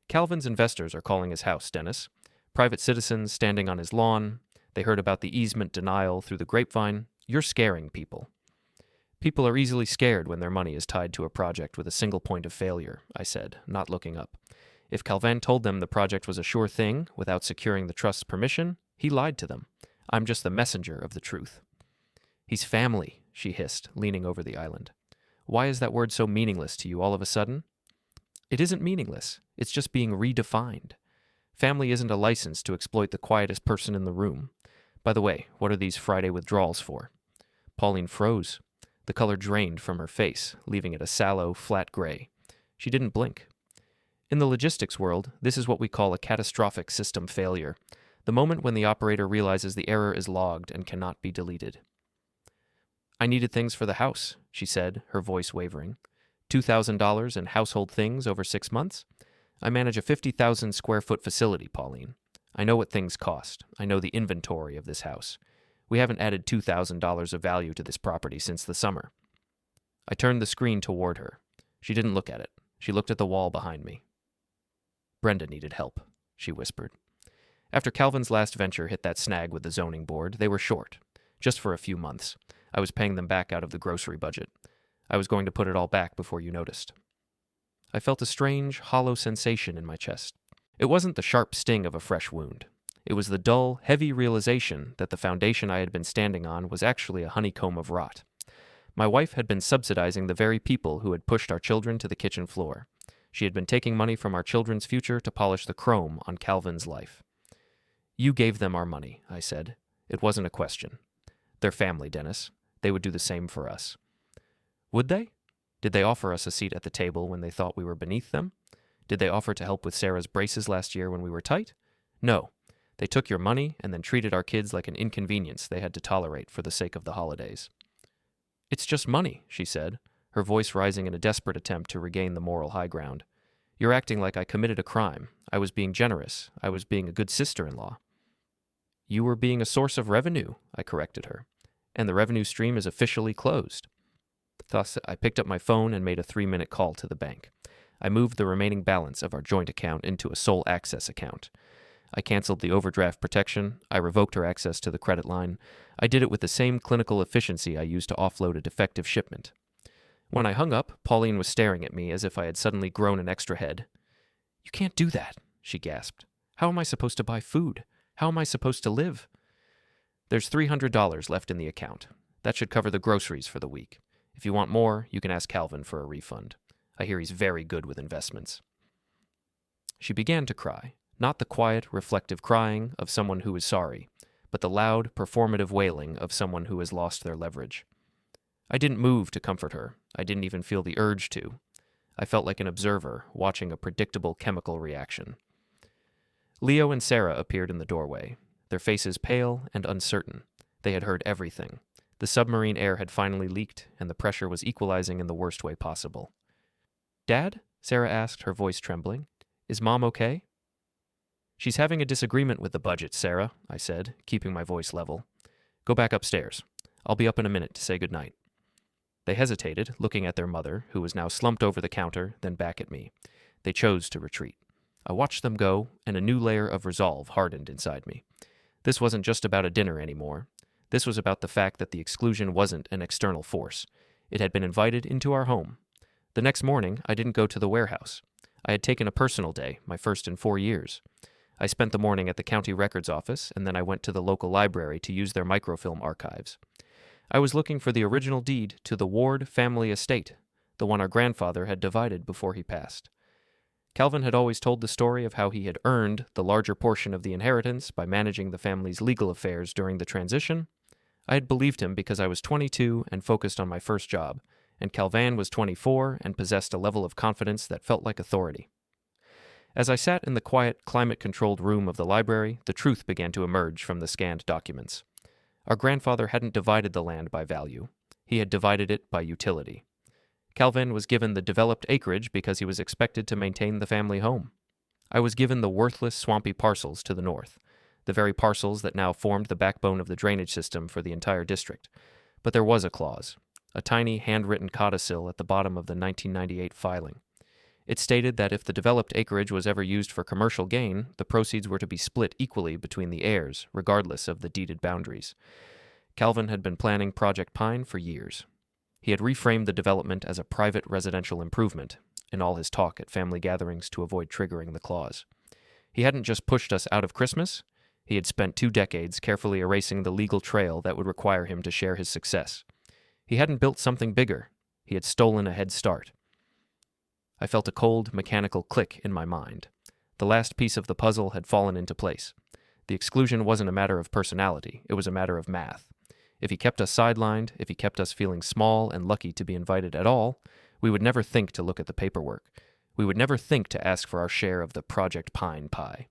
"Calvin's investors are calling his house, Dennis. Private citizens standing on his lawn. They heard about the easement denial through the grapevine. You're scaring people." "People are easily scared when their money is tied to a project with a single point of failure," I said, not looking up. "If Calvin told them the project was a sure thing without securing the trust's permission, he lied to them. I'm just the messenger of the truth." "He's family," she hissed, leaning over the island. "Why is that word so meaningless to you all of a sudden?" "It isn't meaningless. It's just being redefined. Family isn't a license to exploit the quietest person in the room. By the way, what are these Friday withdrawals for?" Pauline froze. The color drained from her face, leaving it a sallow, flat gray. She didn't blink. In the logistics world, this is what we call a catastrophic system failure, the moment when the operator realizes the error is logged and cannot be deleted. I needed things for the house, she said, her voice wavering. $2,000 in household things over 6 months? I manage a 50,000 square foot facility, Pauline. I know what things cost. I know the inventory of this house. We haven't added $2,000 of value to this property since the summer. I turned the screen toward her. She didn't look at it. She looked at the wall behind me. Brenda needed help, she whispered. After Calvin's last venture hit that snag with the zoning board, they were short. Just for a few months. I was paying them back out of the grocery budget. I was going to put it all back before you noticed. I felt a strange, hollow sensation in my chest. It wasn't the sharp sting of a fresh wound. It was the dull, heavy realization that the foundation I had been standing on was actually a honeycomb of rot. My wife had been subsidizing the very people who had pushed our children to the kitchen floor. She had been taking money from our children's future to polish the chrome on Calvin's life. You gave them our money, I said. It wasn't a question. They're family, Dennis. They would do the same for us. Would they? Did they offer us a seat at the table when they thought we were beneath them? Did they offer to help with Sarah's braces last year when we were tight? No. They took your money and then treated our kids like an inconvenience they had to tolerate for the sake of the holidays. It's just money, she said, her voice rising in a desperate attempt to regain the moral high ground. You're acting like I committed a crime. I was being generous. I was being a good sister-in-law. You were being a source of revenue, I corrected her, and the revenue stream is officially closed. Thus, I picked up my phone and made a 3-minute call to the bank. I moved the remaining balance of our joint account into a sole access account. I canceled the overdraft protection. I revoked her access to the credit line. I did it with the same clinical efficiency I used to offload a defective shipment. When I hung up, Pauline was staring at me as if I had suddenly grown an extra head. You can't do that, she gasped. How am I supposed to buy food? How am I supposed to live? There's $300 left in the account. That should cover the groceries for the week. If you want more, you can ask Calvin for a refund. I hear he's very good with investments. She began to cry, not the quiet, reflective crying of someone who is sorry, but the loud, performative wailing of someone who has lost their leverage. I didn't move to comfort her. I didn't even feel the urge to. I felt like an observer watching a predictable chemical reaction. Leo and Sarah appeared in the doorway, their faces pale and uncertain. They had heard everything. The submarine air had finally leaked, and the pressure was equalizing in the worst way possible. Dad? Sarah asked, her voice trembling. Is Mom okay? She's having a disagreement with the budget, Sarah, I said, keeping my voice level. Go back upstairs. I'll be up in a minute to say goodnight. They hesitated, looking at their mother, who was now slumped over the counter, then back at me. They chose to retreat. I watched them go, and a new layer of resolve hardened inside me. This wasn't just about a dinner anymore. This was about the fact that the exclusion wasn't an external force. It had been invited into our home. The next morning, I didn't go to the warehouse. I had taken a personal day, my first in 4 years. I spent the morning at the county records office, and then I went to the local library to use their microfilm archives. I was looking for the original deed to the Ward family estate, the one our grandfather had divided before he passed. Calvin had always told the story of how he had earned the larger portion of the inheritance by managing the family's legal affairs during the transition. I had believed him because I was 22 and focused on my first job, and Calvin was 24 and possessed a level of confidence that felt like authority. As I sat in the quiet, climate-controlled room of the library, the truth began to emerge from the scanned documents. Our grandfather hadn't divided the land by value. He had divided it by utility. Calvin was given the developed acreage because he was expected to maintain the family home. I was given the worthless, swampy parcels to the north, the very parcels that now formed the backbone of the drainage system for the entire district. But there was a clause, a tiny handwritten codicil at the bottom of the 1998 filing. It stated that if the developed acreage was ever used for commercial gain, the proceeds were to be split equally between the heirs, regardless of the deeded boundaries. Calvin had been planning Project Pine for years. He had reframed the development as a private residential improvement, in all his talk at family gatherings to avoid triggering the clause. He hadn't just pushed us out of Christmas, he had spent 2 decades carefully erasing the legal trail that would require him to share his success. He hadn't built something bigger, he had stolen a head start. I felt a cold, mechanical click in my mind. The last piece of the puzzle had fallen into place. The exclusion wasn't a matter of personality, it was a matter of math. If he kept us sidelined, if he kept us feeling small and lucky to be invited at all, we would never think to look at the paperwork. We would never think to ask for our share of the Project Pine pie.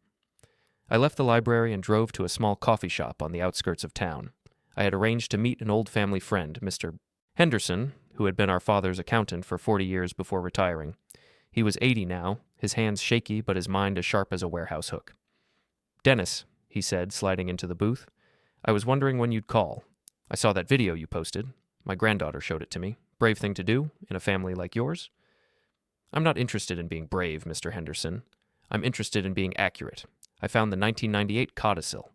I left the library and drove to a small coffee shop on the outskirts of town. I had arranged to meet an old family friend, Mr. Henderson, who had been our father's accountant for 40 years before retiring. He was 80 now, his hands shaky but his mind as sharp as a warehouse hook. "Dennis," he said, sliding into the booth, "I was wondering when you'd call. I saw that video you posted. My granddaughter showed it to me. Brave thing to do, in a family like yours." "I'm not interested in being brave, Mr. Henderson. I'm interested in being accurate. I found the 1998 codicil."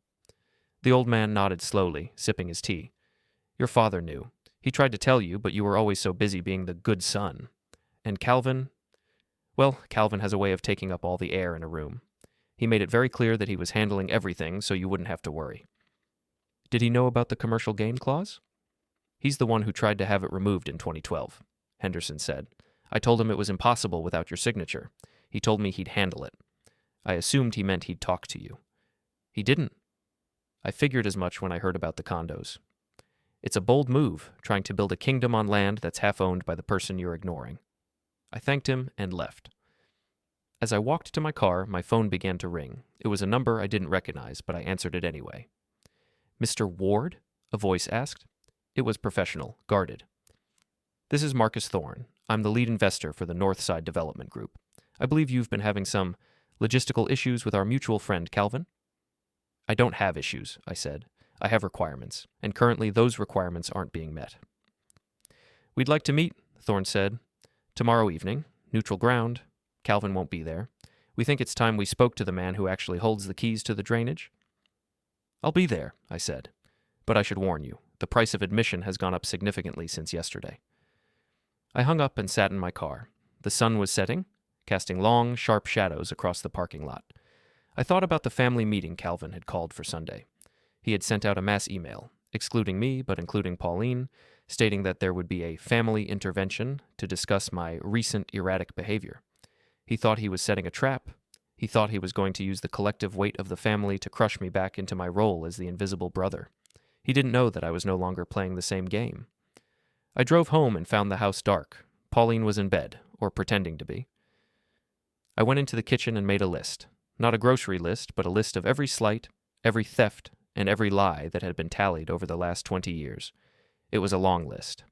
The old man nodded slowly, sipping his tea. "Your father knew. He tried to tell you, but you were always so busy being the good son. And Calvin? Well, Calvin has a way of taking up all the air in a room. He made it very clear that he was handling everything so you wouldn't have to worry." "Did he know about the commercial gain clause?" "He's the one who tried to have it removed in 2012, Henderson said. "I told him it was impossible without your signature. He told me he'd handle it. I assumed he meant he'd talk to you." "He didn't." "I figured as much when I heard about the condos. It's a bold move, trying to build a kingdom on land that's half owned by the person you're ignoring." I thanked him and left. As I walked to my car, my phone began to ring. It was a number I didn't recognize, but I answered it anyway. "Mr. Ward?" a voice asked. It was professional, guarded. "This is Marcus Thorne. I'm the lead investor for the Northside Development Group. I believe you've been having some logistical issues with our mutual friend, Calvin." "I don't have issues," I said. "I have requirements, and currently those requirements aren't being met." "We'd like to meet," Thorne said. "Tomorrow evening. Neutral ground. Calvin won't be there. We think it's time we spoke to the man who actually holds the keys to the drainage." "I'll be there," I said. "But I should warn you, the price of admission has gone up significantly since yesterday." I hung up and sat in my car. The sun was setting, casting long, sharp shadows across the parking lot. I thought about the family meeting Calvin had called for Sunday. He had sent out a mass email, excluding me but including Pauline, stating that there would be a family intervention to discuss my recent erratic behavior. He thought he was setting a trap. He thought he was going to use the collective weight of the family to crush me back into my role as the invisible brother. He didn't know that I was no longer playing the same game. I drove home and found the house dark. Pauline was in bed, or pretending to be. I went into the kitchen and made a list. Not a grocery list, but a list of every slight, every theft, and every lie that had been tallied over the last 20 years. It was a long list.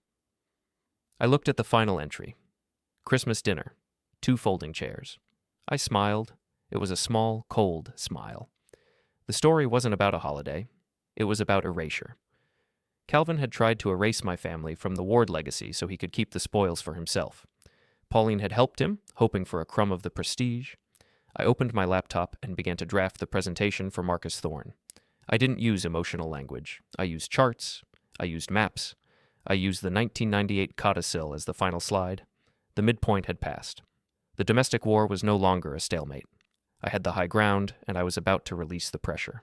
I looked at the final entry. Christmas dinner. 2 folding chairs. I smiled. It was a small, cold smile. The story wasn't about a holiday. It was about erasure. Calvin had tried to erase my family from the Ward legacy so he could keep the spoils for himself. Pauline had helped him, hoping for a crumb of the prestige. I opened my laptop and began to draft the presentation for Marcus Thorne. I didn't use emotional language. I used charts. I used maps. I used the 1998 codicil as the final slide. The midpoint had passed. The domestic war was no longer a stalemate. I had the high ground, and I was about to release the pressure.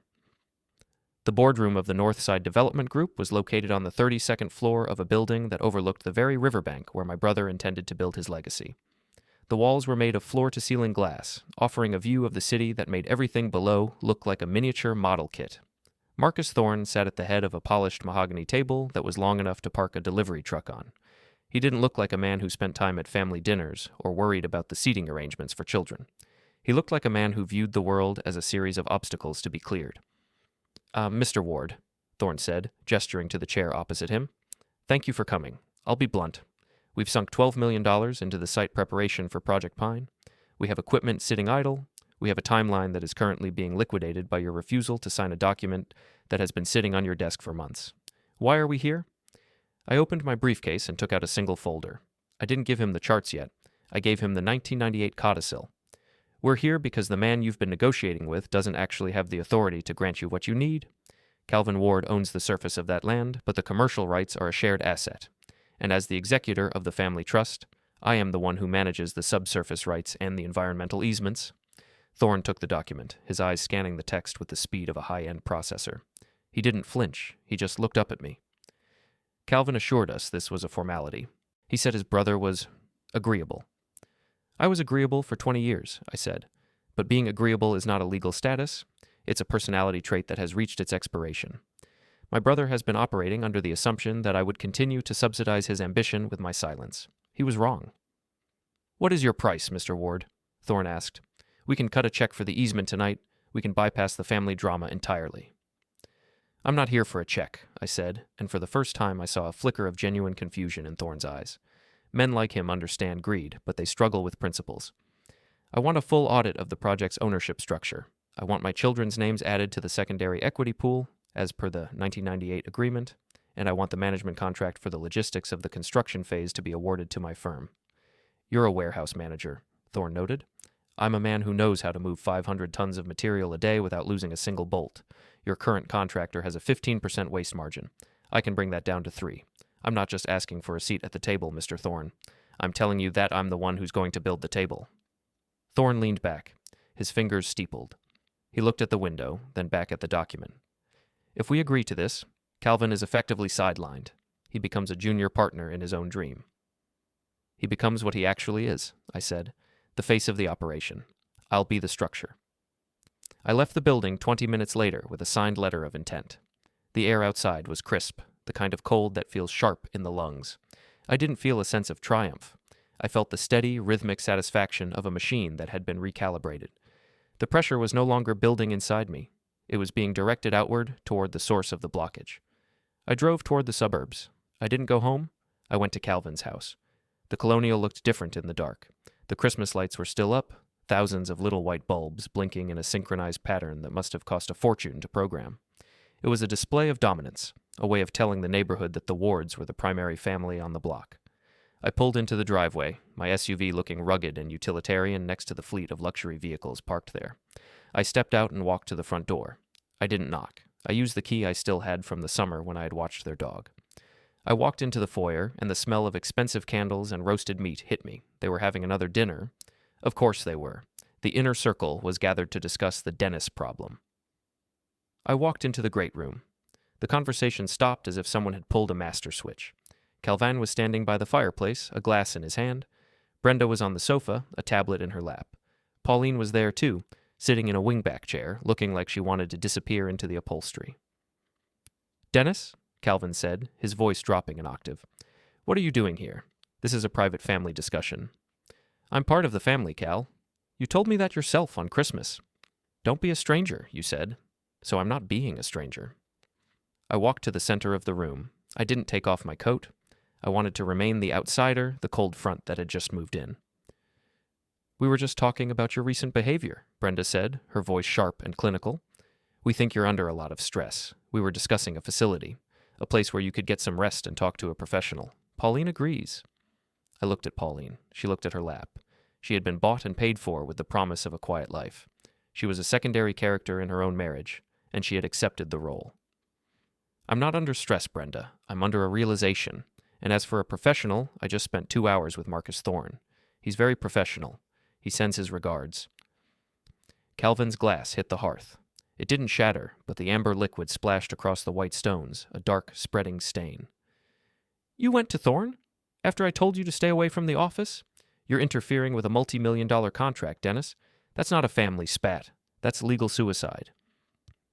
The boardroom of the Northside Development Group was located on the 32nd floor of a building that overlooked the very riverbank where my brother intended to build his legacy. The walls were made of floor-to-ceiling glass, offering a view of the city that made everything below look like a miniature model kit. Marcus Thorne sat at the head of a polished mahogany table that was long enough to park a delivery truck on. He didn't look like a man who spent time at family dinners or worried about the seating arrangements for children. He looked like a man who viewed the world as a series of obstacles to be cleared. "Mr. Ward," Thorne said, gesturing to the chair opposite him. "Thank you for coming. I'll be blunt. We've sunk $12 million into the site preparation for Project Pine. We have equipment sitting idle. We have a timeline that is currently being liquidated by your refusal to sign a document that has been sitting on your desk for months. Why are we here?" I opened my briefcase and took out a single folder. I didn't give him the charts yet. I gave him the 1998 codicil. "We're here because the man you've been negotiating with doesn't actually have the authority to grant you what you need. Calvin Ward owns the surface of that land, but the commercial rights are a shared asset. And as the executor of the family trust, I am the one who manages the subsurface rights and the environmental easements." Thorne took the document, his eyes scanning the text with the speed of a high-end processor. He didn't flinch. He just looked up at me. Calvin assured us this was a formality. He said his brother was agreeable. "I was agreeable for 20 years, I said. But being agreeable is not a legal status. It's a personality trait that has reached its expiration. My brother has been operating under the assumption that I would continue to subsidize his ambition with my silence. He was wrong. "What is your price, Mr. Ward?" Thorne asked. "We can cut a check for the easement tonight. We can bypass the family drama entirely." "I'm not here for a check," I said, and for the first time I saw a flicker of genuine confusion in Thorne's eyes. Men like him understand greed, but they struggle with principles. "I want a full audit of the project's ownership structure. I want my children's names added to the secondary equity pool, as per the 1998 agreement, and I want the management contract for the logistics of the construction phase to be awarded to my firm." "You're a warehouse manager," Thorne noted. "I'm a man who knows how to move 500 tons of material a day without losing a single bolt. Your current contractor has a 15% waste margin. I can bring that down to 3. I'm not just asking for a seat at the table, Mr. Thorne. I'm telling you that I'm the one who's going to build the table." Thorne leaned back, his fingers steepled. He looked at the window, then back at the document. "If we agree to this, Calvin is effectively sidelined. He becomes a junior partner in his own dream." "He becomes what he actually is," I said, "the face of the operation. I'll be the structure." I left the building 20 minutes later with a signed letter of intent. The air outside was crisp, the kind of cold that feels sharp in the lungs. I didn't feel a sense of triumph. I felt the steady, rhythmic satisfaction of a machine that had been recalibrated. The pressure was no longer building inside me. It was being directed outward toward the source of the blockage. I drove toward the suburbs. I didn't go home. I went to Calvin's house. The Colonial looked different in the dark. The Christmas lights were still up, thousands of little white bulbs blinking in a synchronized pattern that must have cost a fortune to program. It was a display of dominance, a way of telling the neighborhood that the Wards were the primary family on the block. I pulled into the driveway, my SUV looking rugged and utilitarian next to the fleet of luxury vehicles parked there. I stepped out and walked to the front door. I didn't knock. I used the key I still had from the summer when I had watched their dog. I walked into the foyer, and the smell of expensive candles and roasted meat hit me. They were having another dinner. Of course they were. The inner circle was gathered to discuss the Dennis problem. I walked into the great room. The conversation stopped as if someone had pulled a master switch. Calvin was standing by the fireplace, a glass in his hand. Brenda was on the sofa, a tablet in her lap. Pauline was there too, sitting in a wingback chair, looking like she wanted to disappear into the upholstery. "Dennis," Calvin said, his voice dropping an octave, "what are you doing here? This is a private family discussion." "I'm part of the family, Cal. You told me that yourself on Christmas. Don't be a stranger, you said. So I'm not being a stranger." I walked to the center of the room. I didn't take off my coat. I wanted to remain the outsider, the cold front that had just moved in. "We were just talking about your recent behavior," Brenda said, her voice sharp and clinical. "We think you're under a lot of stress. We were discussing a facility, a place where you could get some rest and talk to a professional. Pauline agrees." I looked at Pauline. She looked at her lap. She had been bought and paid for with the promise of a quiet life. She was a secondary character in her own marriage, and she had accepted the role. "I'm not under stress, Brenda. I'm under a realization. And as for a professional, I just spent 2 hours with Marcus Thorne. He's very professional. He sends his regards." Calvin's glass hit the hearth. It didn't shatter, but the amber liquid splashed across the white stones, a dark, spreading stain. "You went to Thorne? After I told you to stay away from the office? You're interfering with a multi-million-dollar contract, Dennis. That's not a family spat. That's legal suicide."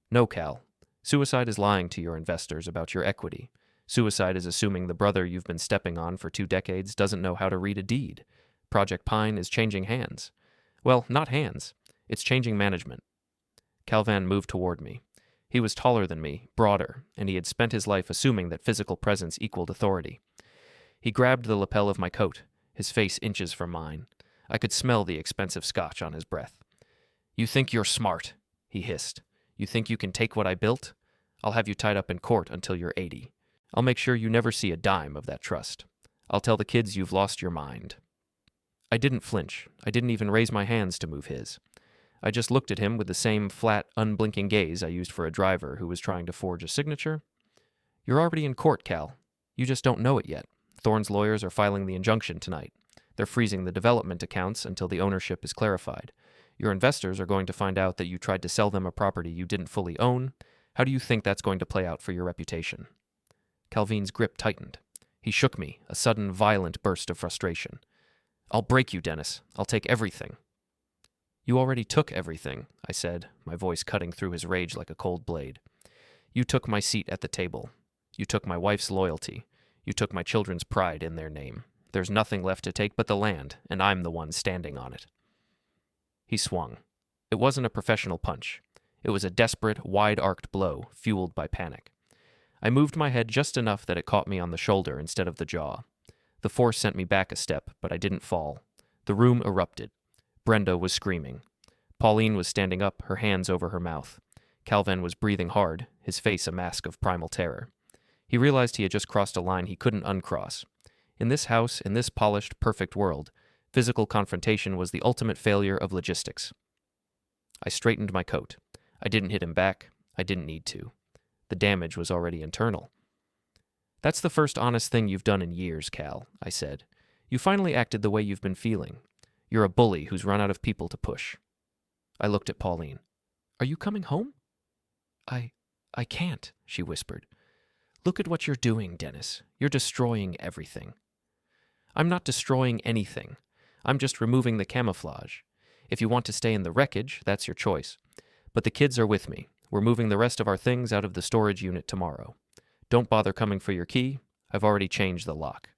"No, Cal. Suicide is lying to your investors about your equity. Suicide is assuming the brother you've been stepping on for 2 decades doesn't know how to read a deed. Project Pine is changing hands. Well, not hands. It's changing management." Calvin moved toward me. He was taller than me, broader, and he had spent his life assuming that physical presence equaled authority. He grabbed the lapel of my coat, his face inches from mine. I could smell the expensive scotch on his breath. "You think you're smart," he hissed. "You think you can take what I built? I'll have you tied up in court until you're 80. I'll make sure you never see a dime of that trust. I'll tell the kids you've lost your mind." I didn't flinch. I didn't even raise my hands to move his. I just looked at him with the same flat, unblinking gaze I used for a driver who was trying to forge a signature. "You're already in court, Cal. You just don't know it yet. Thorne's lawyers are filing the injunction tonight. They're freezing the development accounts until the ownership is clarified. Your investors are going to find out that you tried to sell them a property you didn't fully own. How do you think that's going to play out for your reputation?" Calvin's grip tightened. He shook me, a sudden, violent burst of frustration. "I'll break you, Dennis. I'll take everything." "You already took everything," I said, my voice cutting through his rage like a cold blade. You took my seat at the table. You took my wife's loyalty. You took my children's pride in their name. There's nothing left to take but the land, and I'm the one standing on it." He swung. It wasn't a professional punch. It was a desperate, wide-arced blow, fueled by panic. I moved my head just enough that it caught me on the shoulder instead of the jaw. The force sent me back a step, but I didn't fall. The room erupted. Brenda was screaming. Pauline was standing up, her hands over her mouth. Calvin was breathing hard, his face a mask of primal terror. He realized he had just crossed a line he couldn't uncross. In this house, in this polished, perfect world, physical confrontation was the ultimate failure of logistics. I straightened my coat. I didn't hit him back. I didn't need to. The damage was already internal. "That's the first honest thing you've done in years, Cal," I said. "You finally acted the way you've been feeling. You're a bully who's run out of people to push." I looked at Pauline. "Are you coming home?" I can't," she whispered. "Look at what you're doing, Dennis. You're destroying everything." "I'm not destroying anything. I'm just removing the camouflage. If you want to stay in the wreckage, that's your choice. But the kids are with me. We're moving the rest of our things out of the storage unit tomorrow. Don't bother coming for your key. I've already changed the lock."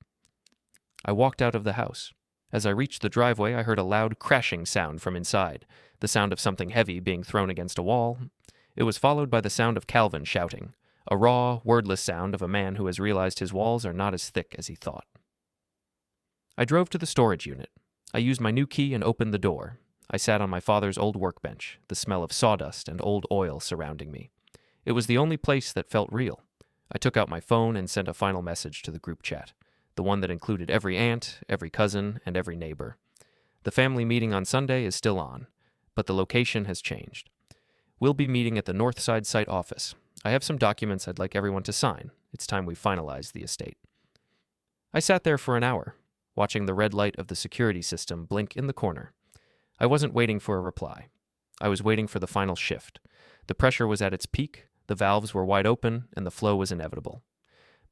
I walked out of the house. As I reached the driveway, I heard a loud crashing sound from inside, the sound of something heavy being thrown against a wall. It was followed by the sound of Calvin shouting, a raw, wordless sound of a man who has realized his walls are not as thick as he thought. I drove to the storage unit. I used my new key and opened the door. I sat on my father's old workbench, the smell of sawdust and old oil surrounding me. It was the only place that felt real. I took out my phone and sent a final message to the group chat, the one that included every aunt, every cousin, and every neighbor. The family meeting on Sunday is still on, but the location has changed. We'll be meeting at the Northside site office. I have some documents I'd like everyone to sign. It's time we finalize the estate. I sat there for an hour, watching the red light of the security system blink in the corner. I wasn't waiting for a reply. I was waiting for the final shift. The pressure was at its peak, the valves were wide open, and the flow was inevitable.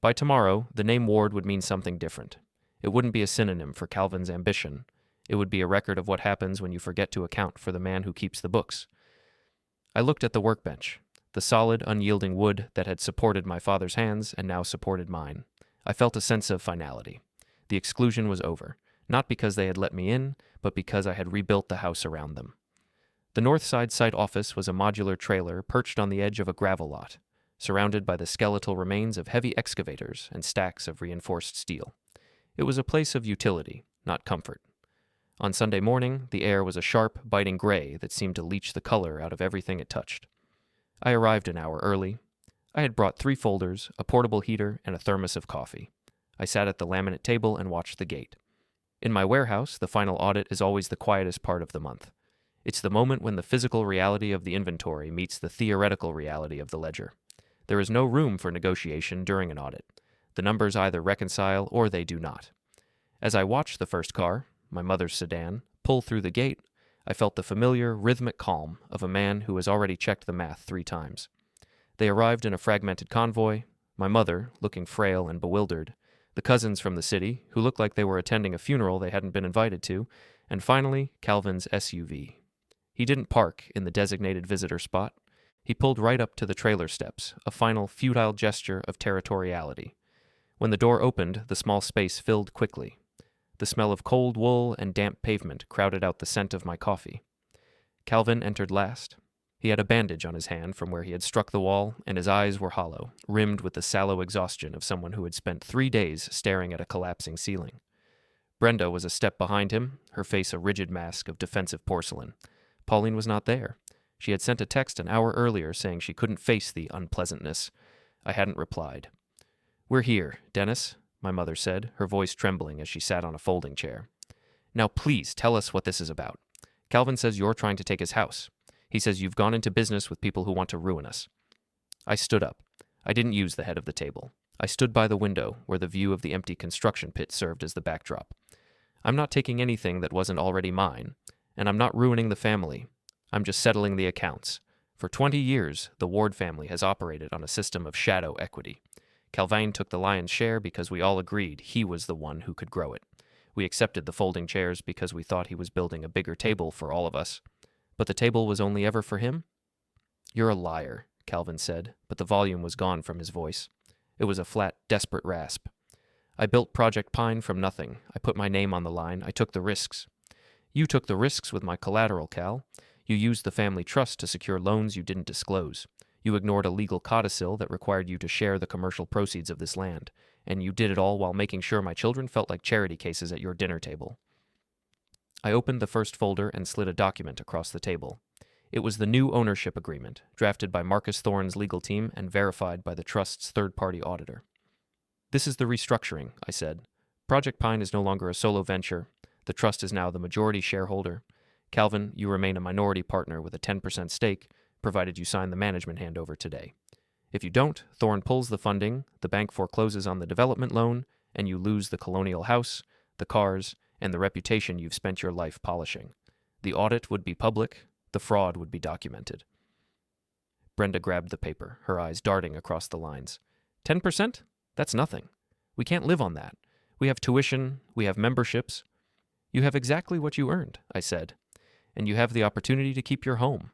By tomorrow, the name Ward would mean something different. It wouldn't be a synonym for Calvin's ambition. It would be a record of what happens when you forget to account for the man who keeps the books. I looked at the workbench, the solid, unyielding wood that had supported my father's hands and now supported mine. I felt a sense of finality. The exclusion was over, not because they had let me in, but because I had rebuilt the house around them. The Northside site office was a modular trailer perched on the edge of a gravel lot, surrounded by the skeletal remains of heavy excavators and stacks of reinforced steel. It was a place of utility, not comfort. On Sunday morning, the air was a sharp, biting gray that seemed to leach the color out of everything it touched. I arrived an hour early. I had brought 3 folders, a portable heater, and a thermos of coffee. I sat at the laminate table and watched the gate. In my warehouse, the final audit is always the quietest part of the month. It's the moment when the physical reality of the inventory meets the theoretical reality of the ledger. There is no room for negotiation during an audit. The numbers either reconcile or they do not. As I watched the first car, my mother's sedan, pull through the gate, I felt the familiar, rhythmic calm of a man who has already checked the math 3 times. They arrived in a fragmented convoy, my mother, looking frail and bewildered, the cousins from the city, who looked like they were attending a funeral they hadn't been invited to, and finally, Calvin's SUV. He didn't park in the designated visitor spot. He pulled right up to the trailer steps, a final futile gesture of territoriality. When the door opened, the small space filled quickly. The smell of cold wool and damp pavement crowded out the scent of my coffee. Calvin entered last. He had a bandage on his hand from where he had struck the wall, and his eyes were hollow, rimmed with the sallow exhaustion of someone who had spent 3 days staring at a collapsing ceiling. Brenda was a step behind him, her face a rigid mask of defensive porcelain. Pauline was not there. She had sent a text an hour earlier saying she couldn't face the unpleasantness. I hadn't replied. "We're here, Dennis," my mother said, her voice trembling as she sat on a folding chair. "Now please tell us what this is about. Calvin says you're trying to take his house. He says you've gone into business with people who want to ruin us." I stood up. I didn't use the head of the table. I stood by the window where the view of the empty construction pit served as the backdrop. I'm not taking anything that wasn't already mine, and I'm not ruining the family. I'm just settling the accounts. For 20 years, the Ward family has operated on a system of shadow equity. Calvin took the lion's share because we all agreed he was the one who could grow it. We accepted the folding chairs because we thought he was building a bigger table for all of us. But the table was only ever for him? "You're a liar," Calvin said, but the volume was gone from his voice. It was a flat, desperate rasp. I built Project Pine from nothing. I put my name on the line. I took the risks. You took the risks with my collateral, Cal. You used the family trust to secure loans you didn't disclose. You ignored a legal codicil that required you to share the commercial proceeds of this land. And you did it all while making sure my children felt like charity cases at your dinner table. I opened the first folder and slid a document across the table. It was the new ownership agreement, drafted by Marcus Thorne's legal team and verified by the trust's third-party auditor. This is the restructuring, I said. Project Pine is no longer a solo venture. The trust is now the majority shareholder. Calvin, you remain a minority partner with a 10% stake, provided you sign the management handover today. If you don't, Thorne pulls the funding, the bank forecloses on the development loan, and you lose the colonial house, the cars, and the reputation you've spent your life polishing. The audit would be public, the fraud would be documented. Brenda grabbed the paper, her eyes darting across the lines. 10%? That's nothing. We can't live on that. We have tuition, we have memberships. You have exactly what you earned, I said, and you have the opportunity to keep your home.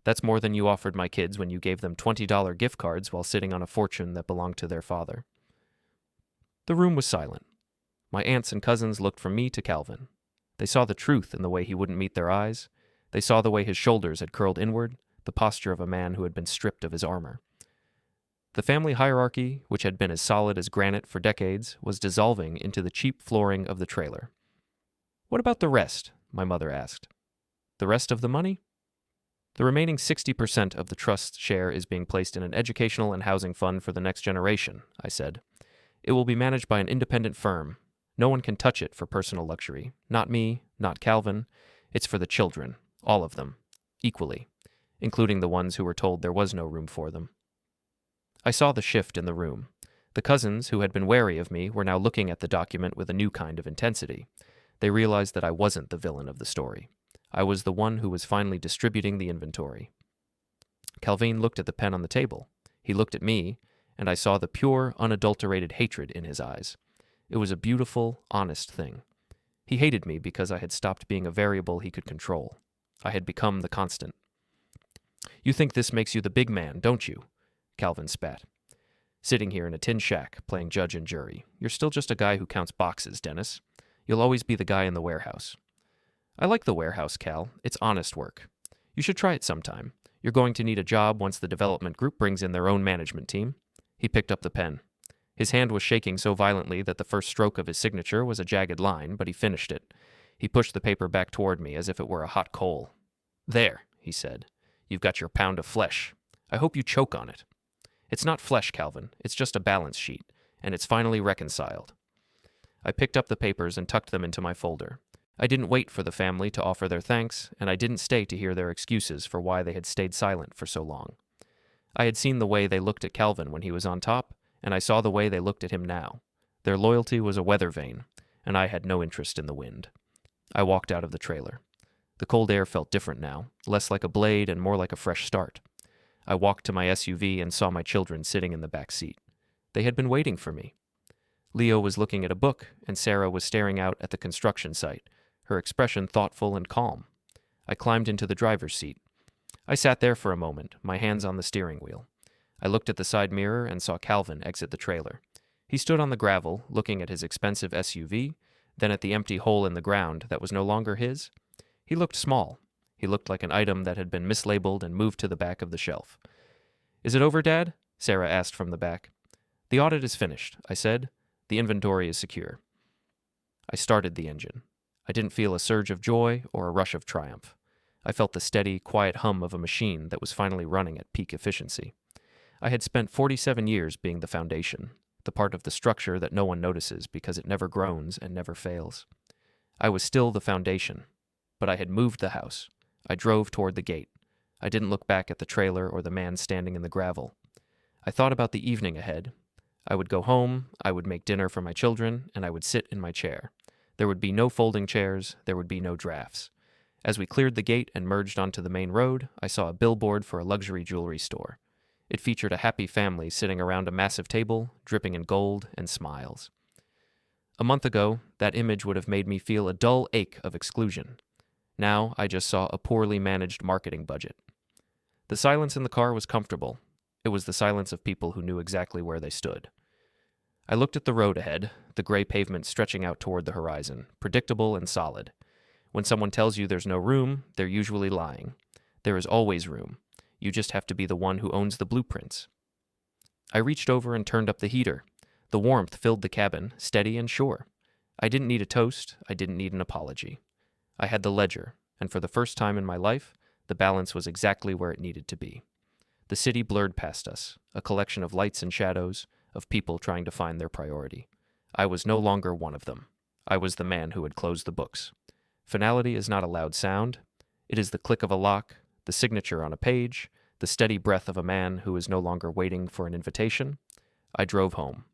That's more than you offered my kids when you gave them $20 gift cards while sitting on a fortune that belonged to their father. The room was silent. My aunts and cousins looked from me to Calvin. They saw the truth in the way he wouldn't meet their eyes. They saw the way his shoulders had curled inward, the posture of a man who had been stripped of his armor. The family hierarchy, which had been as solid as granite for decades, was dissolving into the cheap flooring of the trailer. "What about the rest?" my mother asked. "The rest of the money?" "The remaining 60% of the trust's share is being placed in an educational and housing fund for the next generation," I said. "It will be managed by an independent firm. No one can touch it for personal luxury. Not me, not Calvin. It's for the children, all of them, equally, including the ones who were told there was no room for them." I saw the shift in the room. The cousins, who had been wary of me, were now looking at the document with a new kind of intensity. They realized that I wasn't the villain of the story. I was the one who was finally distributing the inventory. Calvin looked at the pen on the table. He looked at me, and I saw the pure, unadulterated hatred in his eyes. It was a beautiful, honest thing. He hated me because I had stopped being a variable he could control. I had become the constant. "You think this makes you the big man, don't you?" Calvin spat. "Sitting here in a tin shack, playing judge and jury. You're still just a guy who counts boxes, Dennis. You'll always be the guy in the warehouse." "I like the warehouse, Cal. It's honest work. You should try it sometime. You're going to need a job once the development group brings in their own management team." He picked up the pen. His hand was shaking so violently that the first stroke of his signature was a jagged line, but he finished it. He pushed the paper back toward me as if it were a hot coal. "There," he said. "You've got your pound of flesh. I hope you choke on it. It's not flesh, Calvin. It's just a balance sheet, and it's finally reconciled." I picked up the papers and tucked them into my folder. I didn't wait for the family to offer their thanks, and I didn't stay to hear their excuses for why they had stayed silent for so long. I had seen the way they looked at Calvin when he was on top, and I saw the way they looked at him now. Their loyalty was a weather vane, and I had no interest in the wind. I walked out of the trailer. The cold air felt different now, less like a blade and more like a fresh start. I walked to my SUV and saw my children sitting in the back seat. They had been waiting for me. Leo was looking at a book, and Sarah was staring out at the construction site, her expression thoughtful and calm. I climbed into the driver's seat. I sat there for a moment, my hands on the steering wheel. I looked at the side mirror and saw Calvin exit the trailer. He stood on the gravel, looking at his expensive SUV, then at the empty hole in the ground that was no longer his. He looked small. He looked like an item that had been mislabeled and moved to the back of the shelf. "Is it over, Dad?" Sarah asked from the back. "The audit is finished," I said. "The inventory is secure." I started the engine. I didn't feel a surge of joy or a rush of triumph. I felt the steady, quiet hum of a machine that was finally running at peak efficiency. I had spent 47 years being the foundation, the part of the structure that no one notices because it never groans and never fails. I was still the foundation, but I had moved the house. I drove toward the gate. I didn't look back at the trailer or the man standing in the gravel. I thought about the evening ahead. I would go home, I would make dinner for my children, and I would sit in my chair. There would be no folding chairs, there would be no drafts. As we cleared the gate and merged onto the main road, I saw a billboard for a luxury jewelry store. It featured a happy family sitting around a massive table, dripping in gold and smiles. A month ago, that image would have made me feel a dull ache of exclusion. Now I just saw a poorly managed marketing budget. The silence in the car was comfortable. It was the silence of people who knew exactly where they stood. I looked at the road ahead, the gray pavement stretching out toward the horizon, predictable and solid. When someone tells you there's no room, they're usually lying. There is always room. You just have to be the one who owns the blueprints. I reached over and turned up the heater. The warmth filled the cabin, steady and sure. I didn't need a toast. I didn't need an apology. I had the ledger, and for the first time in my life, the balance was exactly where it needed to be. The city blurred past us, a collection of lights and shadows, of people trying to find their priority. I was no longer one of them. I was the man who had closed the books. Finality is not a loud sound. It is the click of a lock, the signature on a page, the steady breath of a man who is no longer waiting for an invitation. I drove home.